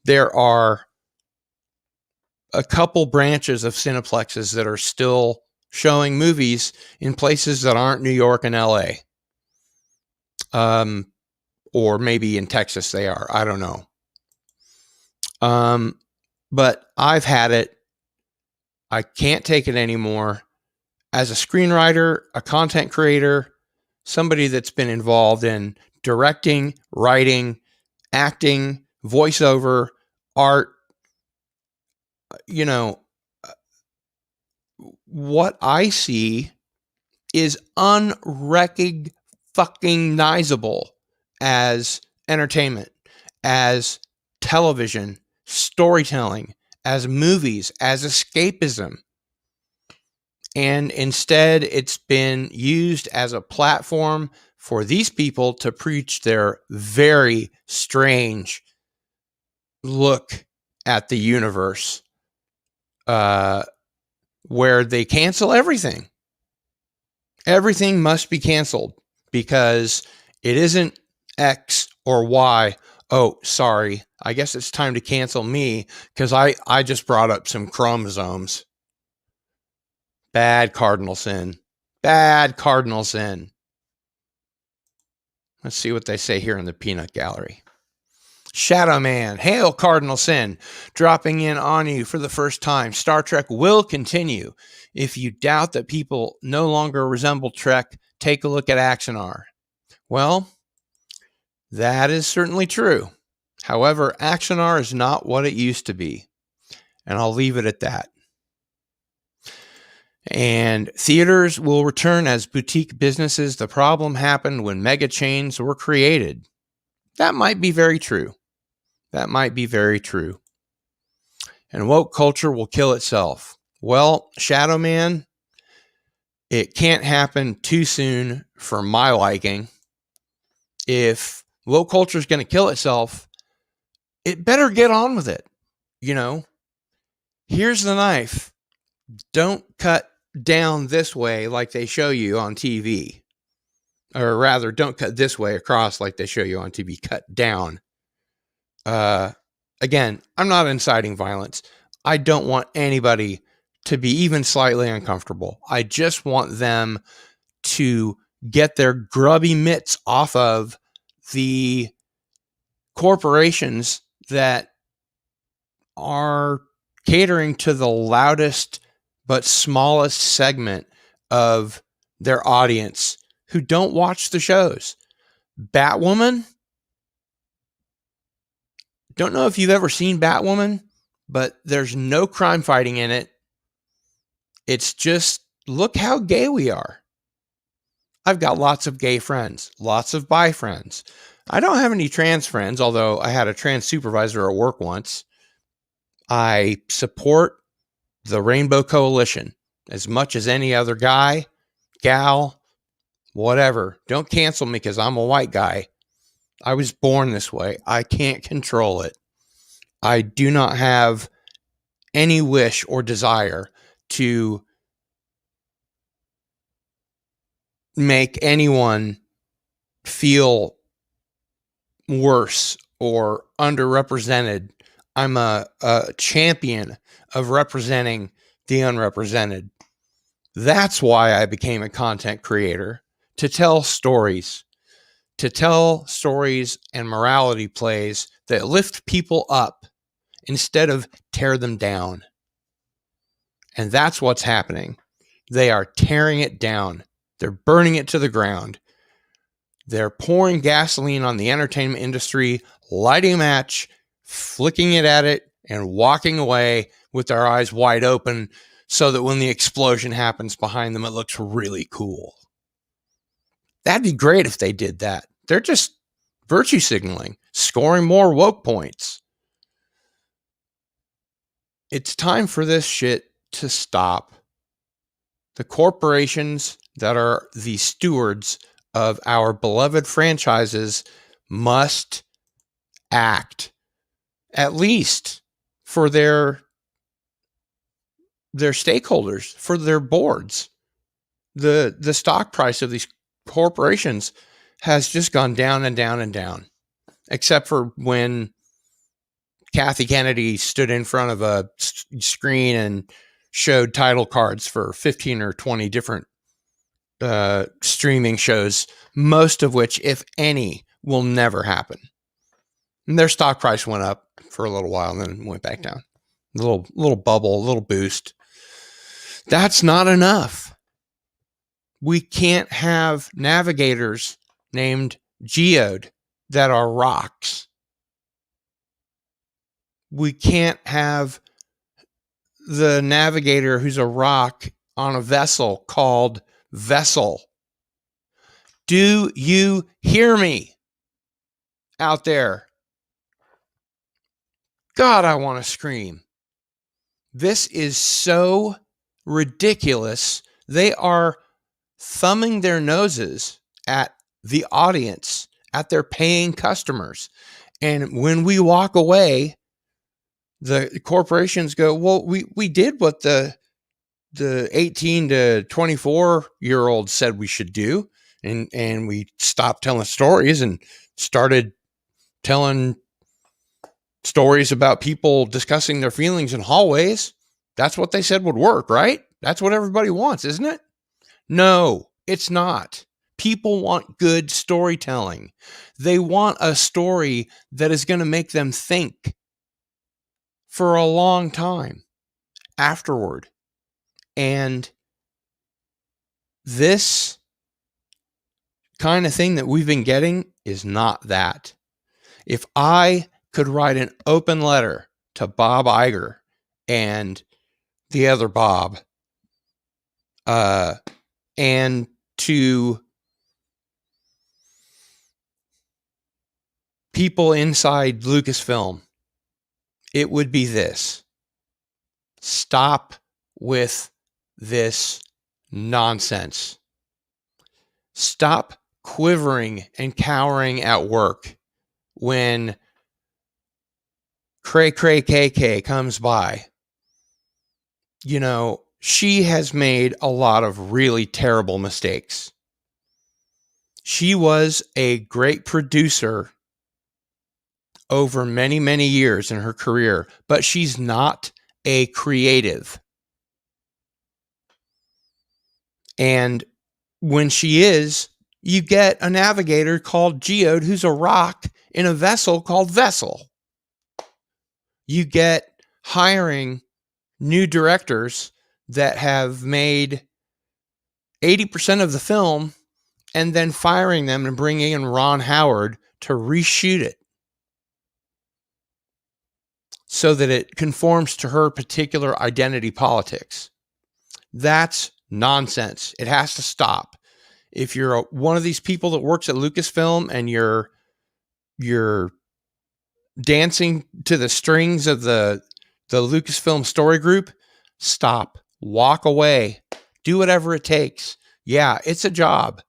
There are a couple branches of Cineplexes that are still showing movies in places that aren't New York and LA. Or maybe in Texas they are. I don't know. But I've had it. I can't take it anymore. As a screenwriter, a content creator, somebody that's been involved in directing, writing, acting, voiceover, art, what I see is unrecognizable as entertainment, as television, storytelling, as movies, as escapism. And instead, it's been used as a platform for these people to preach their very strange look at the universe, where they cancel everything. Everything must be canceled because it isn't X or Y. Oh, sorry. I guess it's time to cancel me because I just brought up some chromosomes. Bad cardinal sin. Bad cardinal sin. Let's see what they say here in the peanut gallery. Shadow Man, hail Cardinal Sin, dropping in on you for the first time. Star Trek will continue. If you doubt that people no longer resemble Trek, take a look at Axanar. Well, that is certainly true. However, Axanar is not what it used to be, and I'll leave it at that. And theaters will return as boutique businesses. The problem happened when mega chains were created. That might be very true. That might be very true. And woke culture will kill itself. Well, Shadow Man, it can't happen too soon for my liking. If woke culture is going to kill itself, it better get on with it. You know, here's the knife. Don't cut down this way like they show you on TV. Or rather, don't cut this way across like they show you on TV. Cut down. Again, I'm not inciting violence. I don't want anybody to be even slightly uncomfortable. I just want them to get their grubby mitts off of the corporations that are catering to the loudest but smallest segment of their audience who don't watch the shows. Batwoman, don't know if you've ever seen Batwoman, but there's no crime fighting in it. It's just, look how gay we are. I've got lots of gay friends, lots of bi friends. I don't have any trans friends, although I had a trans supervisor at work once. I support the Rainbow Coalition as much as any other guy, gal, whatever. Don't cancel me because I'm a white guy. I was born this way. I can't control it. I do not have any wish or desire to make anyone feel worse or underrepresented. I'm a champion of representing the unrepresented. That's why I became a content creator, to tell stories and morality plays that lift people up instead of tear them down. And that's what's happening. They are tearing it down. They're burning it to the ground. They're pouring gasoline on the entertainment industry, lighting a match, flicking it at it, and walking away with their eyes wide open so that when the explosion happens behind them, it looks really cool. That'd be great if they did that. They're just virtue signaling, scoring more woke points. It's time for this shit to stop. The corporations that are the stewards of our beloved franchises must act, at least for their stakeholders, for their boards. The stock price of these corporations has just gone down and down and down, except for when Kathy Kennedy stood in front of a screen and showed title cards for 15 or 20 different streaming shows, most of which, if any, will never happen. And their stock price went up for a little while and then went back down. A little bubble, a little boost. That's not enough. We can't have navigators named Geode that are rocks. We can't have the navigator who's a rock on a vessel called Vessel. Do you hear me out there? God, I want to scream. This is so ridiculous. They are thumbing their noses at the audience, at their paying customers. And when we walk away, the corporations go, well, we did what the 18 to 24-year-olds said we should do. And we stopped telling stories and started telling stories about people discussing their feelings in hallways. That's what they said would work, right? That's what everybody wants, isn't it? No, it's not. People want good storytelling. They want a story that is going to make them think for a long time afterward. And this kind of thing that we've been getting is not that. If I could write an open letter to Bob Iger and the other Bob, and to people inside Lucasfilm, it would be this: stop with this nonsense. Stop quivering and cowering at work when Cray Cray KK comes by. You know, she has made a lot of really terrible mistakes. She was a great producer over many, many years in her career, but she's not a creative. And when she is, you get a navigator called Geode who's a rock in a vessel called Vessel. You get hiring new directors that have made 80% of the film and then firing them and bringing in Ron Howard to reshoot it so that it conforms to her particular identity politics. That's nonsense. It has to stop. If you're one of these people that works at Lucasfilm and you're dancing to the strings of the Lucasfilm story group, stop. Walk away. Do whatever it takes. Yeah, it's a job.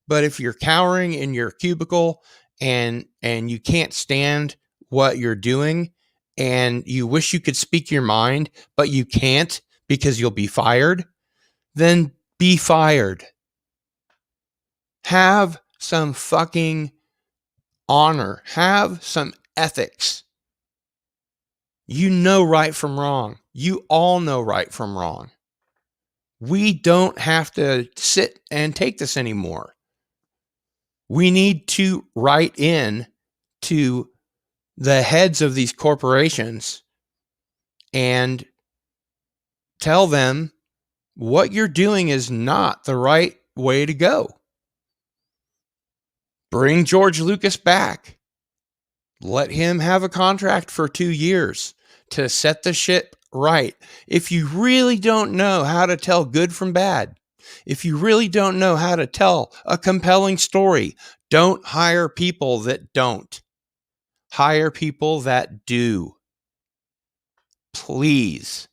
But if you're cowering in your cubicle and you can't stand what you're doing and you wish you could speak your mind, but you can't because you'll be fired, then be fired. Have some fucking honor. Have some ethics. You know right from wrong. You all know right from wrong. We don't have to sit and take this anymore. We need to write in to the heads of these corporations and tell them what you're doing is not the right way to go. Bring George Lucas back. Let him have a contract for 2 years to set the shit right. If you really don't know how to tell good from bad, if you really don't know how to tell a compelling story, don't hire people that don't. Hire people that do. Please.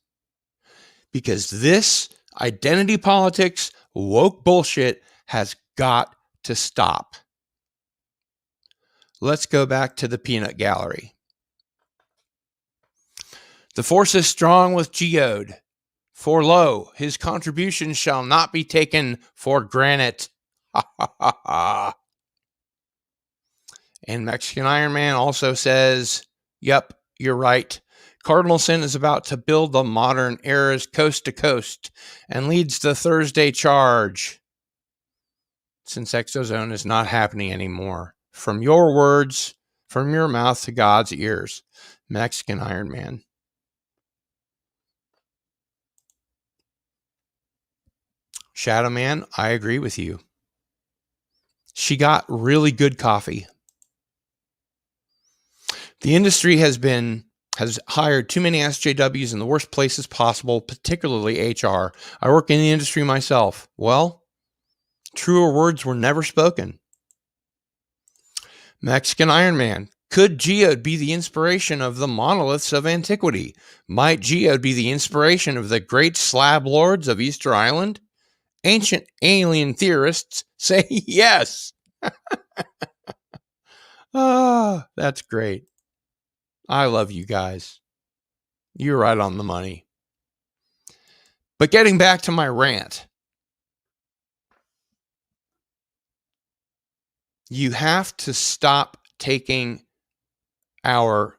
Because this identity politics, woke bullshit has got to stop. Let's go back to the peanut gallery. The force is strong with Geode, for lo, his contribution shall not be taken for granted. Ha ha ha ha. And Mexican Iron Man also says, yep, you're right. Cardinal Sin is about to build the modern era's coast to coast and leads the Thursday charge. Since Exozone is not happening anymore. From your words, from your mouth to God's ears. Mexican Iron Man. Shadow Man, I agree with you. She got really good coffee. The industry has hired too many SJWs in the worst places possible, particularly HR. I work in the industry myself. Well, truer words were never spoken. Mexican Iron Man. Could Geode be the inspiration of the monoliths of antiquity? Might Geode be the inspiration of the great slab lords of Easter Island? Ancient alien theorists say yes. Ah, that's great. I love you guys. You're right on the money. But getting back to my rant. You have to stop taking our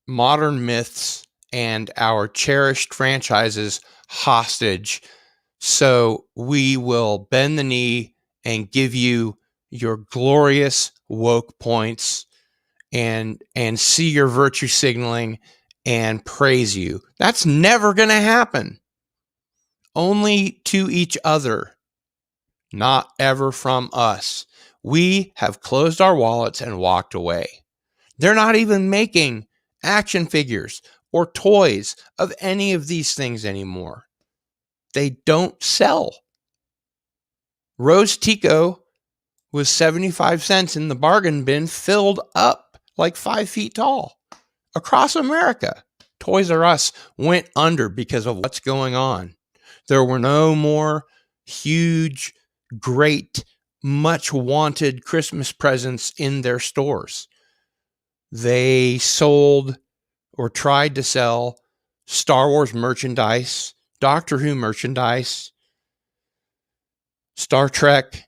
modern myths and our cherished franchises hostage so we will bend the knee and give you your glorious woke points and see your virtue signaling and praise you. That's never going to happen. Only to each other, not ever from us. We have closed our wallets and walked away. They're not even making action figures or toys of any of these things anymore. They don't sell. Rose Tico was 75 cents in the bargain bin, filled up like 5 feet tall across America. Toys R Us went under because of what's going on. There were no more huge, great, much wanted Christmas presents in their stores. They sold or tried to sell Star Wars merchandise, Doctor Who merchandise, Star Trek,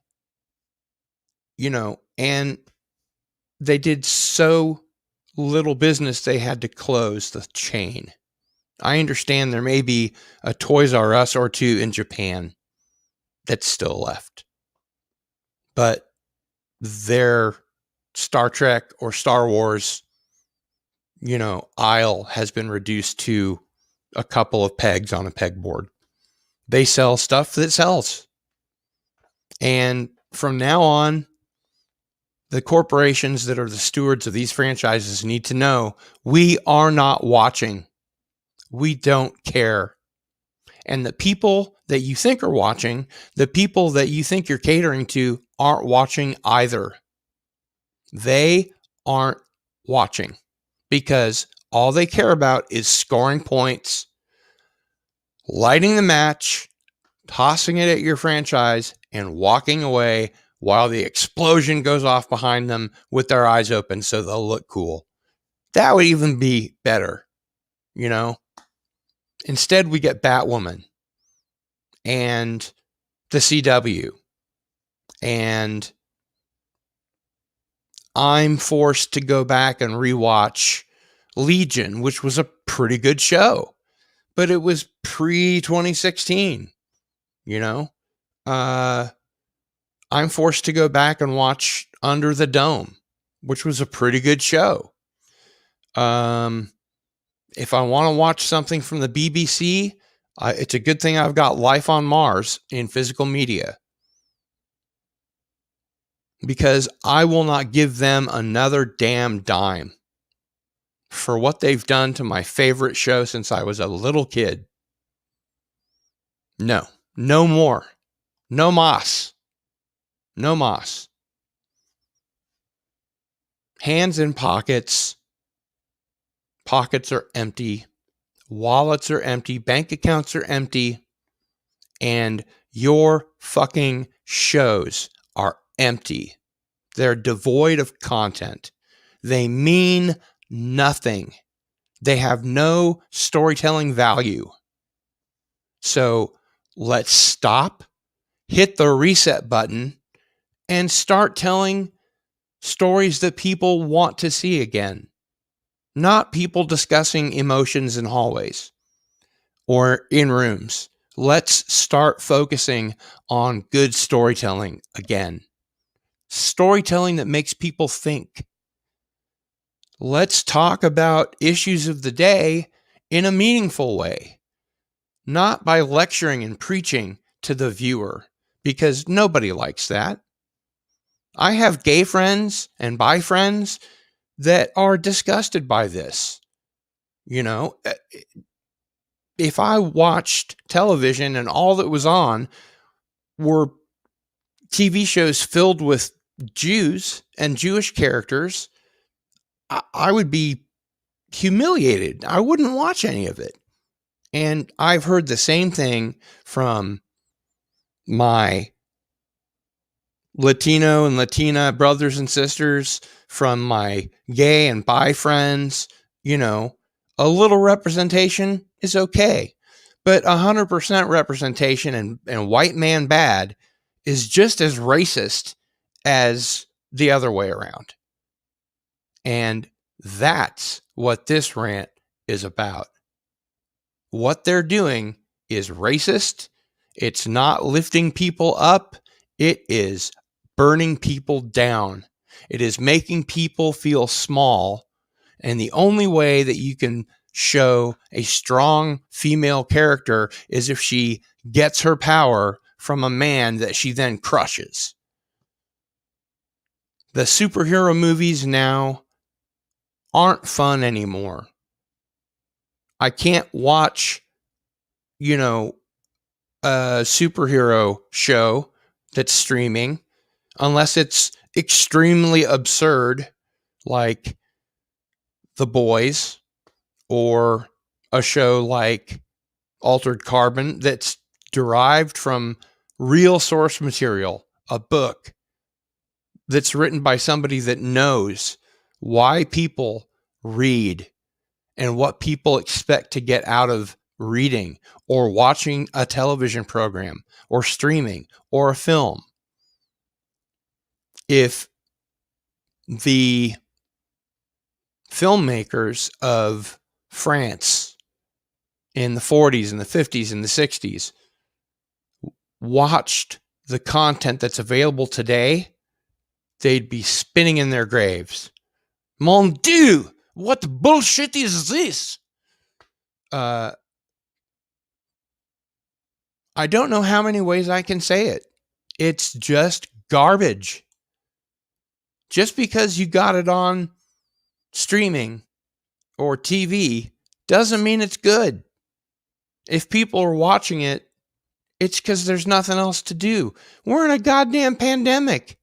and they did so little business they had to close the chain. I understand there may be a Toys R Us or two in Japan that's still left, but their Star Trek or Star Wars, aisle has been reduced to a couple of pegs on a pegboard. They sell stuff that sells. And from now on, the corporations that are the stewards of these franchises need to know we are not watching. We don't care. And the people that you think are watching, the people that you think you're catering to, aren't watching either. They aren't watching because all they care about is scoring points, lighting the match, tossing it at your franchise, and walking away while the explosion goes off behind them with their eyes open so they'll look cool. That would even be better, Instead, we get Batwoman and the CW, and I'm forced to go back and rewatch Legion, which was a pretty good show, but it was pre-2016, I'm forced to go back and watch Under the Dome, which was a pretty good show. If I want to watch something from the BBC, it's a good thing I've got Life on Mars in physical media, because I will not give them another damn dime for what they've done to my favorite show since I was a little kid. No more. No mas. No mas. Hands in pockets. Pockets are empty. Wallets are empty. Bank accounts are empty. And your fucking shows are empty. They're devoid of content. They mean nothing. They have no storytelling value. So let's stop, hit the reset button, and start telling stories that people want to see again. Not people discussing emotions in hallways or in rooms. Let's start focusing on good storytelling again. Storytelling that makes people think. Let's talk about issues of the day in a meaningful way, not by lecturing and preaching to the viewer, because nobody likes that. I have gay friends and bi friends that are disgusted by this. If I watched television and all that was on were TV shows filled with Jews and Jewish characters, I would be humiliated. I wouldn't watch any of it. And I've heard the same thing from my Latino and Latina brothers and sisters, from my gay and bi friends. A little representation is okay, but 100% representation and white man bad is just as racist as the other way around. And that's what this rant is about. What they're doing is racist. It's not lifting people up. It is burning people down. It is making people feel small. And the only way that you can show a strong female character is if she gets her power from a man that she then crushes. The superhero movies now aren't fun anymore. I can't watch, a superhero show that's streaming unless it's extremely absurd, like The Boys, or a show like Altered Carbon that's derived from real source material, a book that's written by somebody that knows why people read and what people expect to get out of reading or watching a television program or streaming or a film. If the filmmakers of France in the 40s and the 50s and the 60s watched the content that's available today, they'd be spinning in their graves. Mon Dieu, what bullshit is this? I don't know how many ways I can say it. It's just garbage. Just because you got it on streaming or TV doesn't mean it's good. If people are watching it, it's because there's nothing else to do. We're in a goddamn pandemic.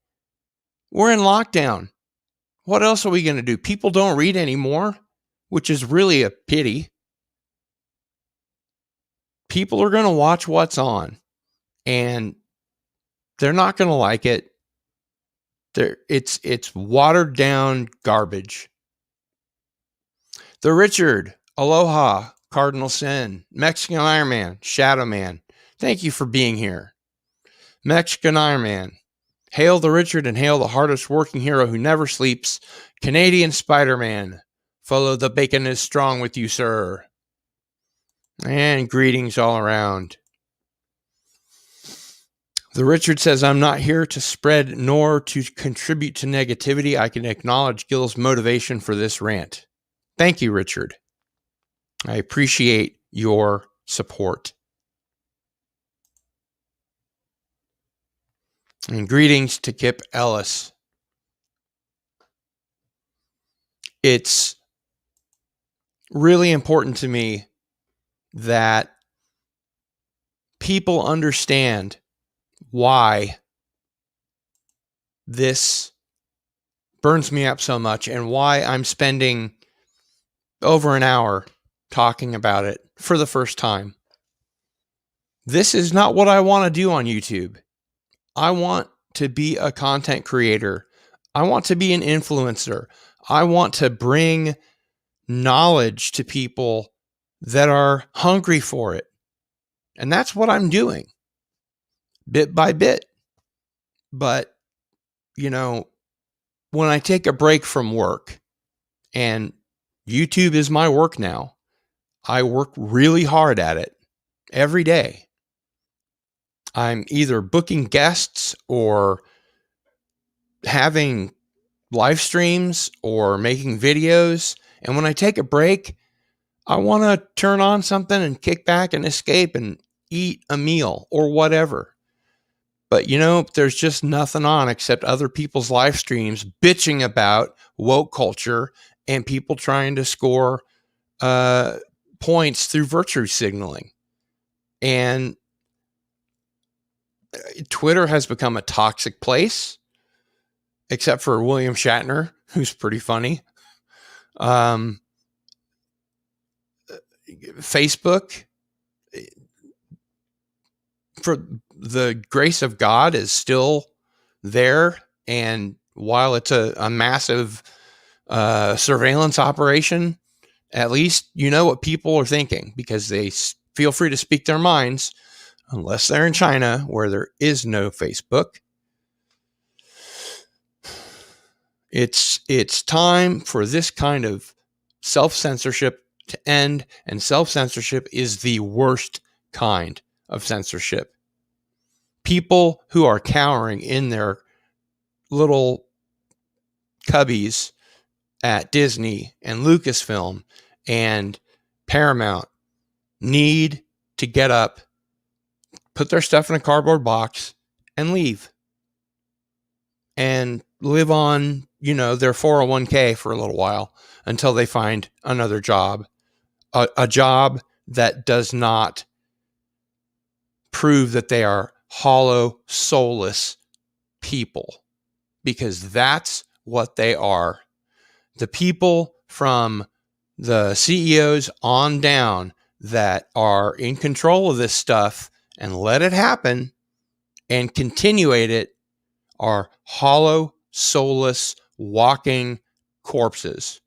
We're in lockdown. What else are we going to do? People don't read anymore, which is really a pity. People are going to watch what's on, and they're not going to like it. It's watered down garbage. The Richard, Aloha, Cardinal Sin, Mexican Iron Man, Shadow Man, thank you for being here. Mexican Iron Man, hail the Richard and hail the hardest working hero who never sleeps. Canadian Spider-Man, follow the bacon is strong with you, sir. And greetings all around. The Richard says, I'm not here to spread nor to contribute to negativity. I can acknowledge Gil's motivation for this rant. Thank you, Richard. I appreciate your support. And greetings to Kip Ellis. It's really important to me that people understand why this burns me up so much and why I'm spending over an hour talking about it for the first time. This is not what I want to do on YouTube. I want to be a content creator. I want to be an influencer. I want to bring knowledge to people that are hungry for it. And that's what I'm doing, bit by bit. But, when I take a break from work, and YouTube is my work now, I work really hard at it every day. I'm either booking guests or having live streams or making videos. And when I take a break, I want to turn on something and kick back and escape and eat a meal or whatever. But, there's just nothing on except other people's live streams bitching about woke culture and people trying to score points through virtue signaling. And Twitter has become a toxic place, except for William Shatner, who's pretty funny. Facebook, for the grace of God, is still there. And while it's a massive surveillance operation, at least you know what people are thinking, because they feel free to speak their minds, unless they're in China where there is no Facebook. It's time for this kind of self-censorship to end, and self-censorship is the worst kind of censorship, People who are cowering in their little cubbies at Disney and Lucasfilm and Paramount need to get up, put their stuff in a cardboard box, and leave. And live on, their 401k for a little while until they find another job, a job that does not prove that they are hollow, soulless people, because that's what they are. The people from the CEOs on down that are in control of this stuff and let it happen and continuate it are hollow, soulless, walking corpses.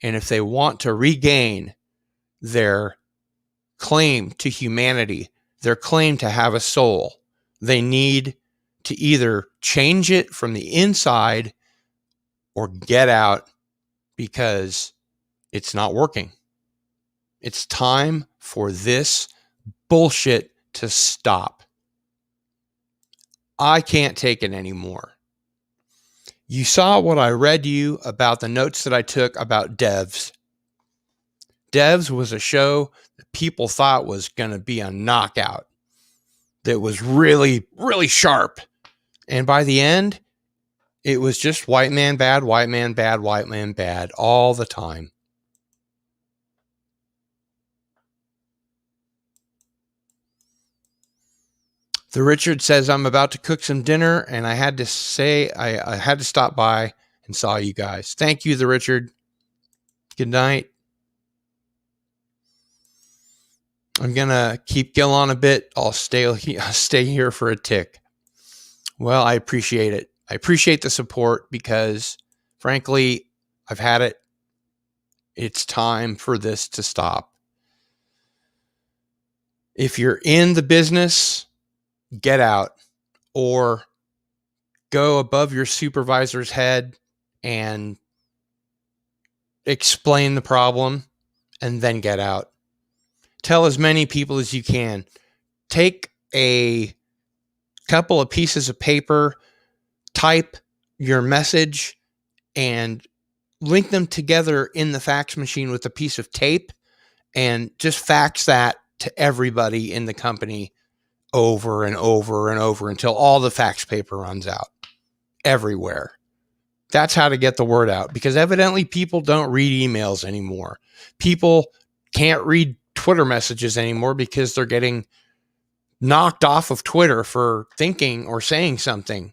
And if they want to regain their claim to humanity, their claim to have a soul, they need to either change it from the inside or get out, because it's not working. It's time for this bullshit to stop. I can't take it anymore. You saw what I read you about the notes that I took about Devs. Devs was a show that people thought was going to be a knockout, that was really, really sharp. And by the end, it was just white man bad, white man bad, white man bad all the time. The Richard says, I'm about to cook some dinner, and I had to say, I had to stop by and saw you guys. Thank you, the Richard. Good night. I'm going to keep Gil on a bit. I'll stay here for a tick. Well, I appreciate it. I appreciate the support because, frankly, I've had it. It's time for this to stop. If you're in the business, get out, or go above your supervisor's head and explain the problem and then get out. Tell as many people as you can. Take a couple of pieces of paper, type your message, and link them together in the fax machine with a piece of tape, and just fax that to everybody in the company over and over and over until all the fax paper runs out everywhere. That's how to get the word out, because evidently people don't read emails anymore. People can't read Twitter messages anymore because they're getting knocked off of Twitter for thinking or saying something.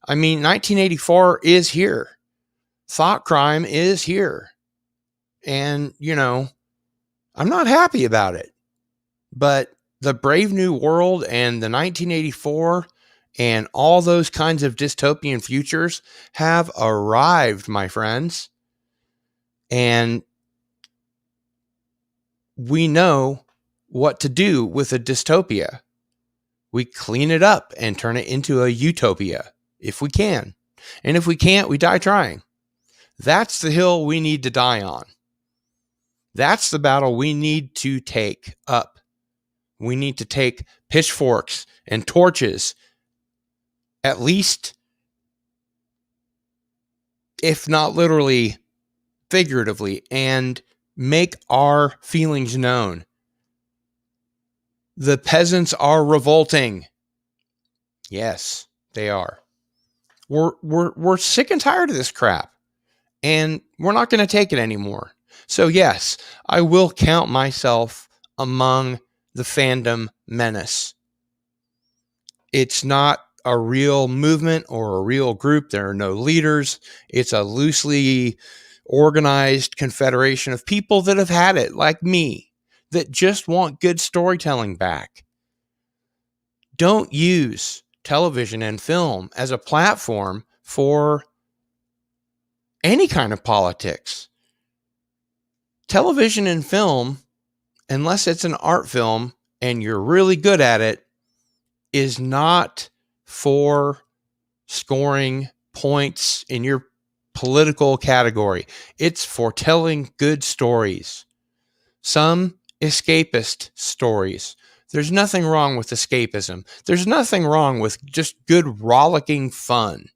I mean, 1984 is here. Thought crime is here. And, I'm not happy about it. But the Brave New World and the 1984 and all those kinds of dystopian futures have arrived, my friends. And we know what to do with a dystopia. We clean it up and turn it into a utopia, if we can. And if we can't, we die trying. That's the hill we need to die on. That's the battle we need to take up. We need to take pitchforks and torches, at least, if not literally, figuratively, and make our feelings known. The peasants are revolting. Yes, they are. We're sick and tired of this crap, and we're not going to take it anymore. So yes, I will count myself among the fandom menace. It's not a real movement or a real group. There are no leaders. It's a loosely organized confederation of people that have had it, like me, that just want good storytelling back. Don't use television and film as a platform for any kind of politics. Television and film, unless it's an art film and you're really good at it, is not for scoring points in your political category. It's for telling good stories. Some escapist stories There's nothing wrong with escapism. There's nothing wrong with just good rollicking fun,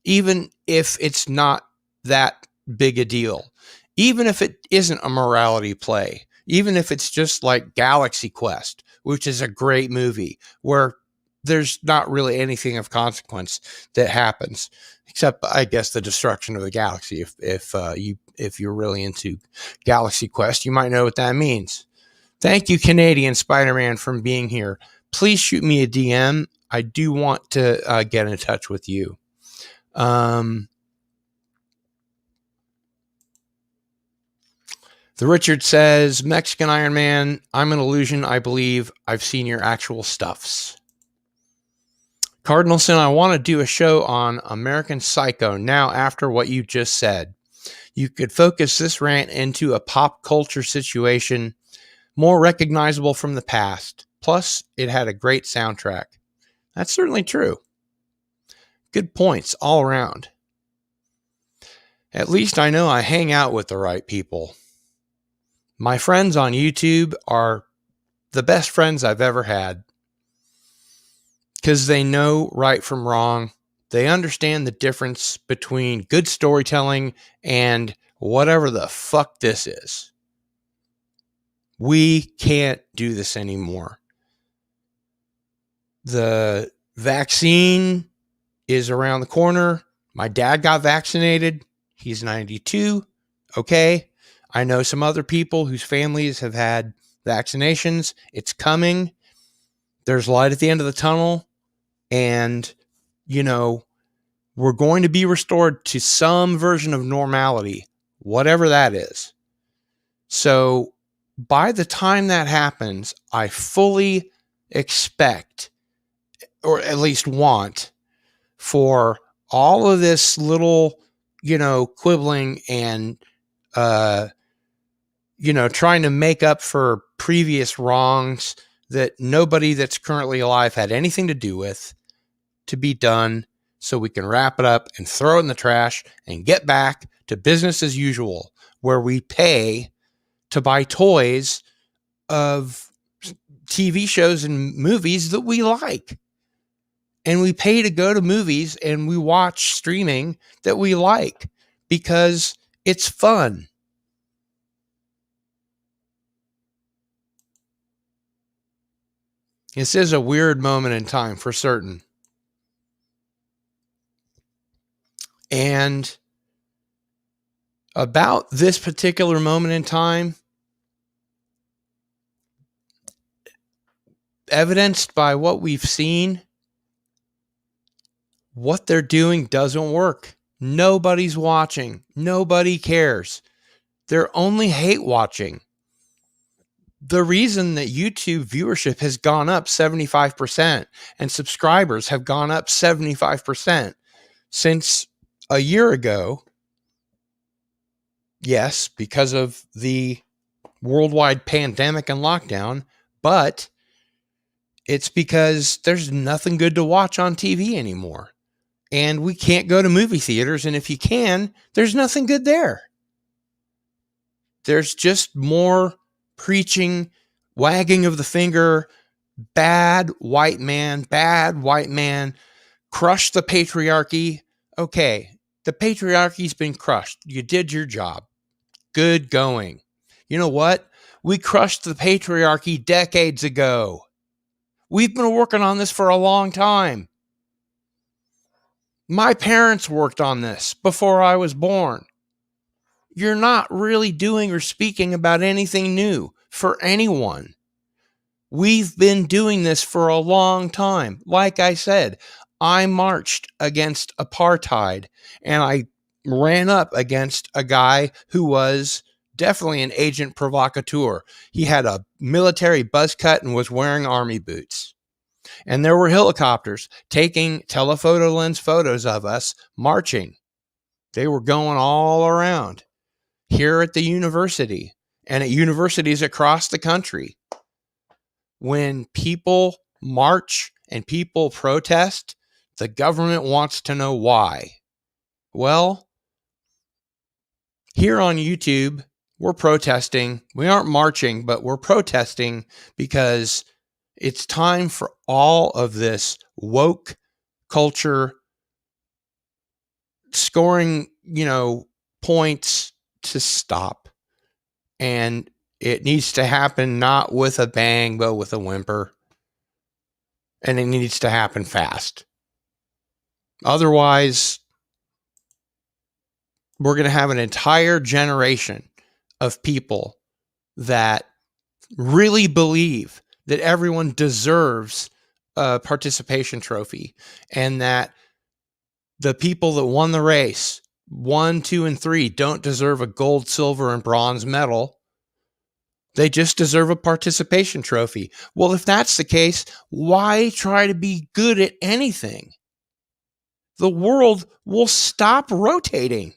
even if it's not that big a deal, even if it isn't a morality play, even if it's just like Galaxy Quest, which is a great movie where there's not really anything of consequence that happens, except I guess the destruction of the galaxy. If you're really into Galaxy Quest, you might know what that means. Thank you, Canadian Spider-Man, for being here. Please shoot me a DM. I do want to get in touch with you. The Richard says, Mexican Iron Man, I'm an illusion. I believe I've seen your actual stuffs. Cardinal Sin, I want to do a show on American Psycho now after what you just said. You could focus this rant into a pop culture situation more recognizable from the past. Plus, it had a great soundtrack. That's certainly true. Good points all around. At least I know I hang out with the right people. My friends on YouTube are the best friends I've ever had because they know right from wrong. They understand the difference between good storytelling and whatever the fuck this is. We can't do this anymore. The vaccine is around the corner. My dad got vaccinated. He's 92. Okay. I know some other people whose families have had vaccinations. It's coming. There's light at the end of the tunnel. And, we're going to be restored to some version of normality, whatever that is. So by the time that happens, I fully expect, or at least want, for all of this little, quibbling and, trying to make up for previous wrongs that nobody that's currently alive had anything to do with to be done, so we can wrap it up and throw it in the trash and get back to business as usual, where we pay to buy toys of TV shows and movies that we like. And we pay to go to movies and we watch streaming that we like because it's fun. This is a weird moment in time for certain. And about this particular moment in time, evidenced by what we've seen, what they're doing doesn't work. Nobody's watching. Nobody cares. They're only hate watching. The reason that YouTube viewership has gone up 75% and subscribers have gone up 75% since a year ago, yes, because of the worldwide pandemic and lockdown, but it's because there's nothing good to watch on TV anymore. And we can't go to movie theaters. And if you can, there's nothing good there. There's just more preaching, wagging of the finger, bad white man, crush the patriarchy. Okay, the patriarchy's been crushed. You did your job. Good going. You know what? We crushed the patriarchy decades ago. We've been working on this for a long time. My parents worked on this before I was born. You're not really doing or speaking about anything new for anyone. We've been doing this for a long time. Like I said, I marched against apartheid and I ran up against a guy who was definitely an agent provocateur. He had a military buzz cut and was wearing army boots. And there were helicopters taking telephoto lens photos of us marching. They were going all around here at the university and at universities across the country. When people march and people protest, the government wants to know why. Well, here on YouTube, we're protesting. We aren't marching, but we're protesting because It's time for all of this woke culture scoring, points to stop. And it needs to happen not with a bang, but with a whimper. And it needs to happen fast. Otherwise, we're going to have an entire generation of people that really believe that everyone deserves a participation trophy and that the people that won the race, 1, 2, and 3, don't deserve a gold, silver, and bronze medal. They just deserve a participation trophy. Well, if that's the case, why try to be good at anything? The world will stop rotating.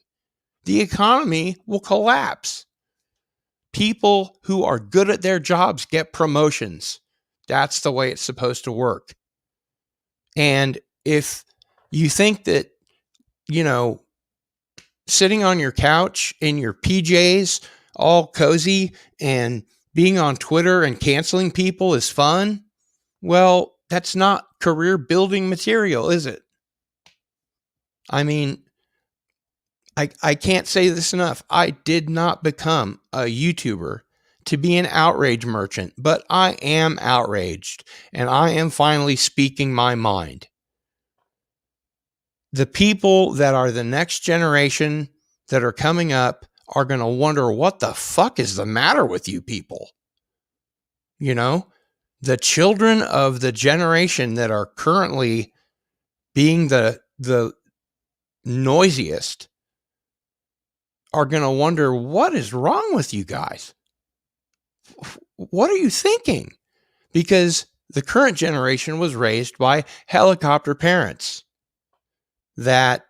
The economy will collapse. People who are good at their jobs get promotions. That's the way it's supposed to work. And if you think that, sitting on your couch in your PJs, all cozy, and being on Twitter and canceling people is fun, well, that's not career building material, is it? I mean, I can't say this enough. I did not become a YouTuber to be an outrage merchant, but I am outraged, and I am finally speaking my mind. The people that are the next generation that are coming up are going to wonder, what the fuck is the matter with you people? The children of the generation that are currently being the noisiest are going to wonder, what is wrong with you guys? What are you thinking? Because the current generation was raised by helicopter parents that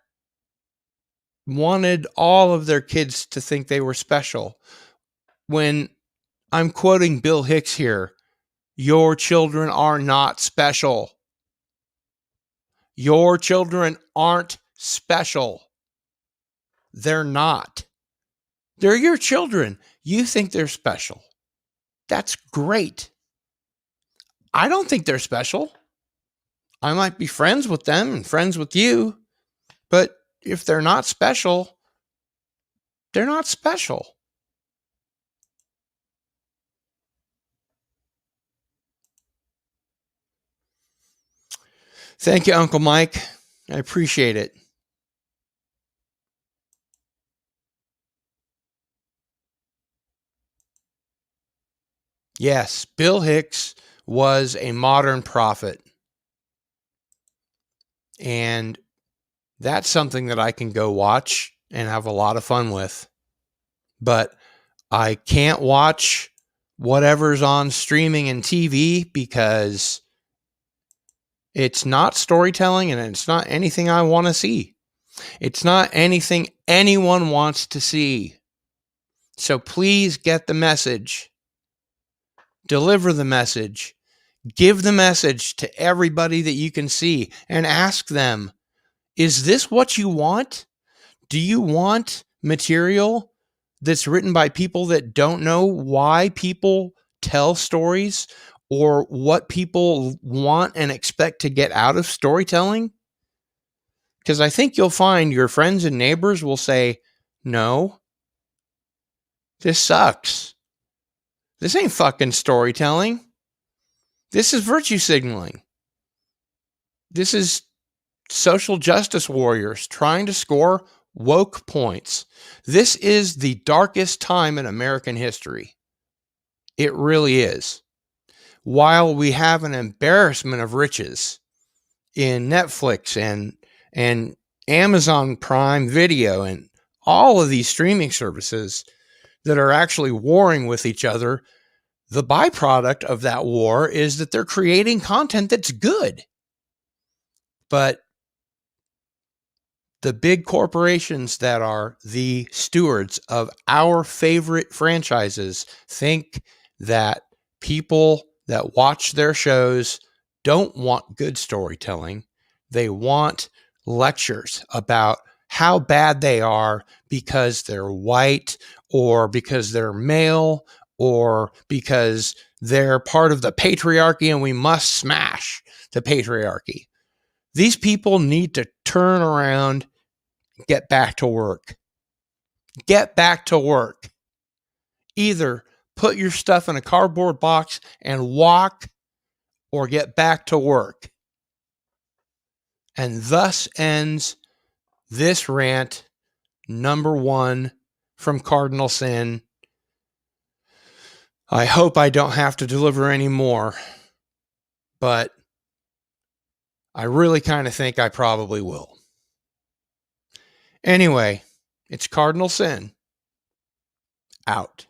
wanted all of their kids to think they were special. When I'm quoting Bill Hicks here, your children are not special. Your children aren't special. They're not. They're your children. You think they're special. That's great. I don't think they're special. I might be friends with them and friends with you, but if they're not special, they're not special. Thank you, Uncle Mike. I appreciate it. Yes, Bill Hicks was a modern prophet. And that's something that I can go watch and have a lot of fun with. But I can't watch whatever's on streaming and TV because it's not storytelling and it's not anything I want to see. It's not anything anyone wants to see. So please get the message. Deliver the message. Give the message to everybody that you can see and ask them, is this what you want? Do you want material that's written by people that don't know why people tell stories or what people want and expect to get out of storytelling? Because I think you'll find your friends and neighbors will say, no, this sucks. This ain't fucking storytelling. This is virtue signaling. This is social justice warriors trying to score woke points. This is the darkest time in American history. It really is. While we have an embarrassment of riches in Netflix and Amazon Prime Video and all of these streaming services that are actually warring with each other, the byproduct of that war is that they're creating content that's good. But the big corporations that are the stewards of our favorite franchises think that people that watch their shows don't want good storytelling. They want lectures about how bad they are because they're white or because they're male or because they're part of the patriarchy and we must smash the patriarchy. These people need to turn around, get back to work. Get back to work. Either put your stuff in a cardboard box and walk, or get back to work. And thus ends this rant number 1 from Cardinal Sin. I hope I don't have to deliver any more, but I really kind of think I probably will. Anyway, it's Cardinal Sin. Out.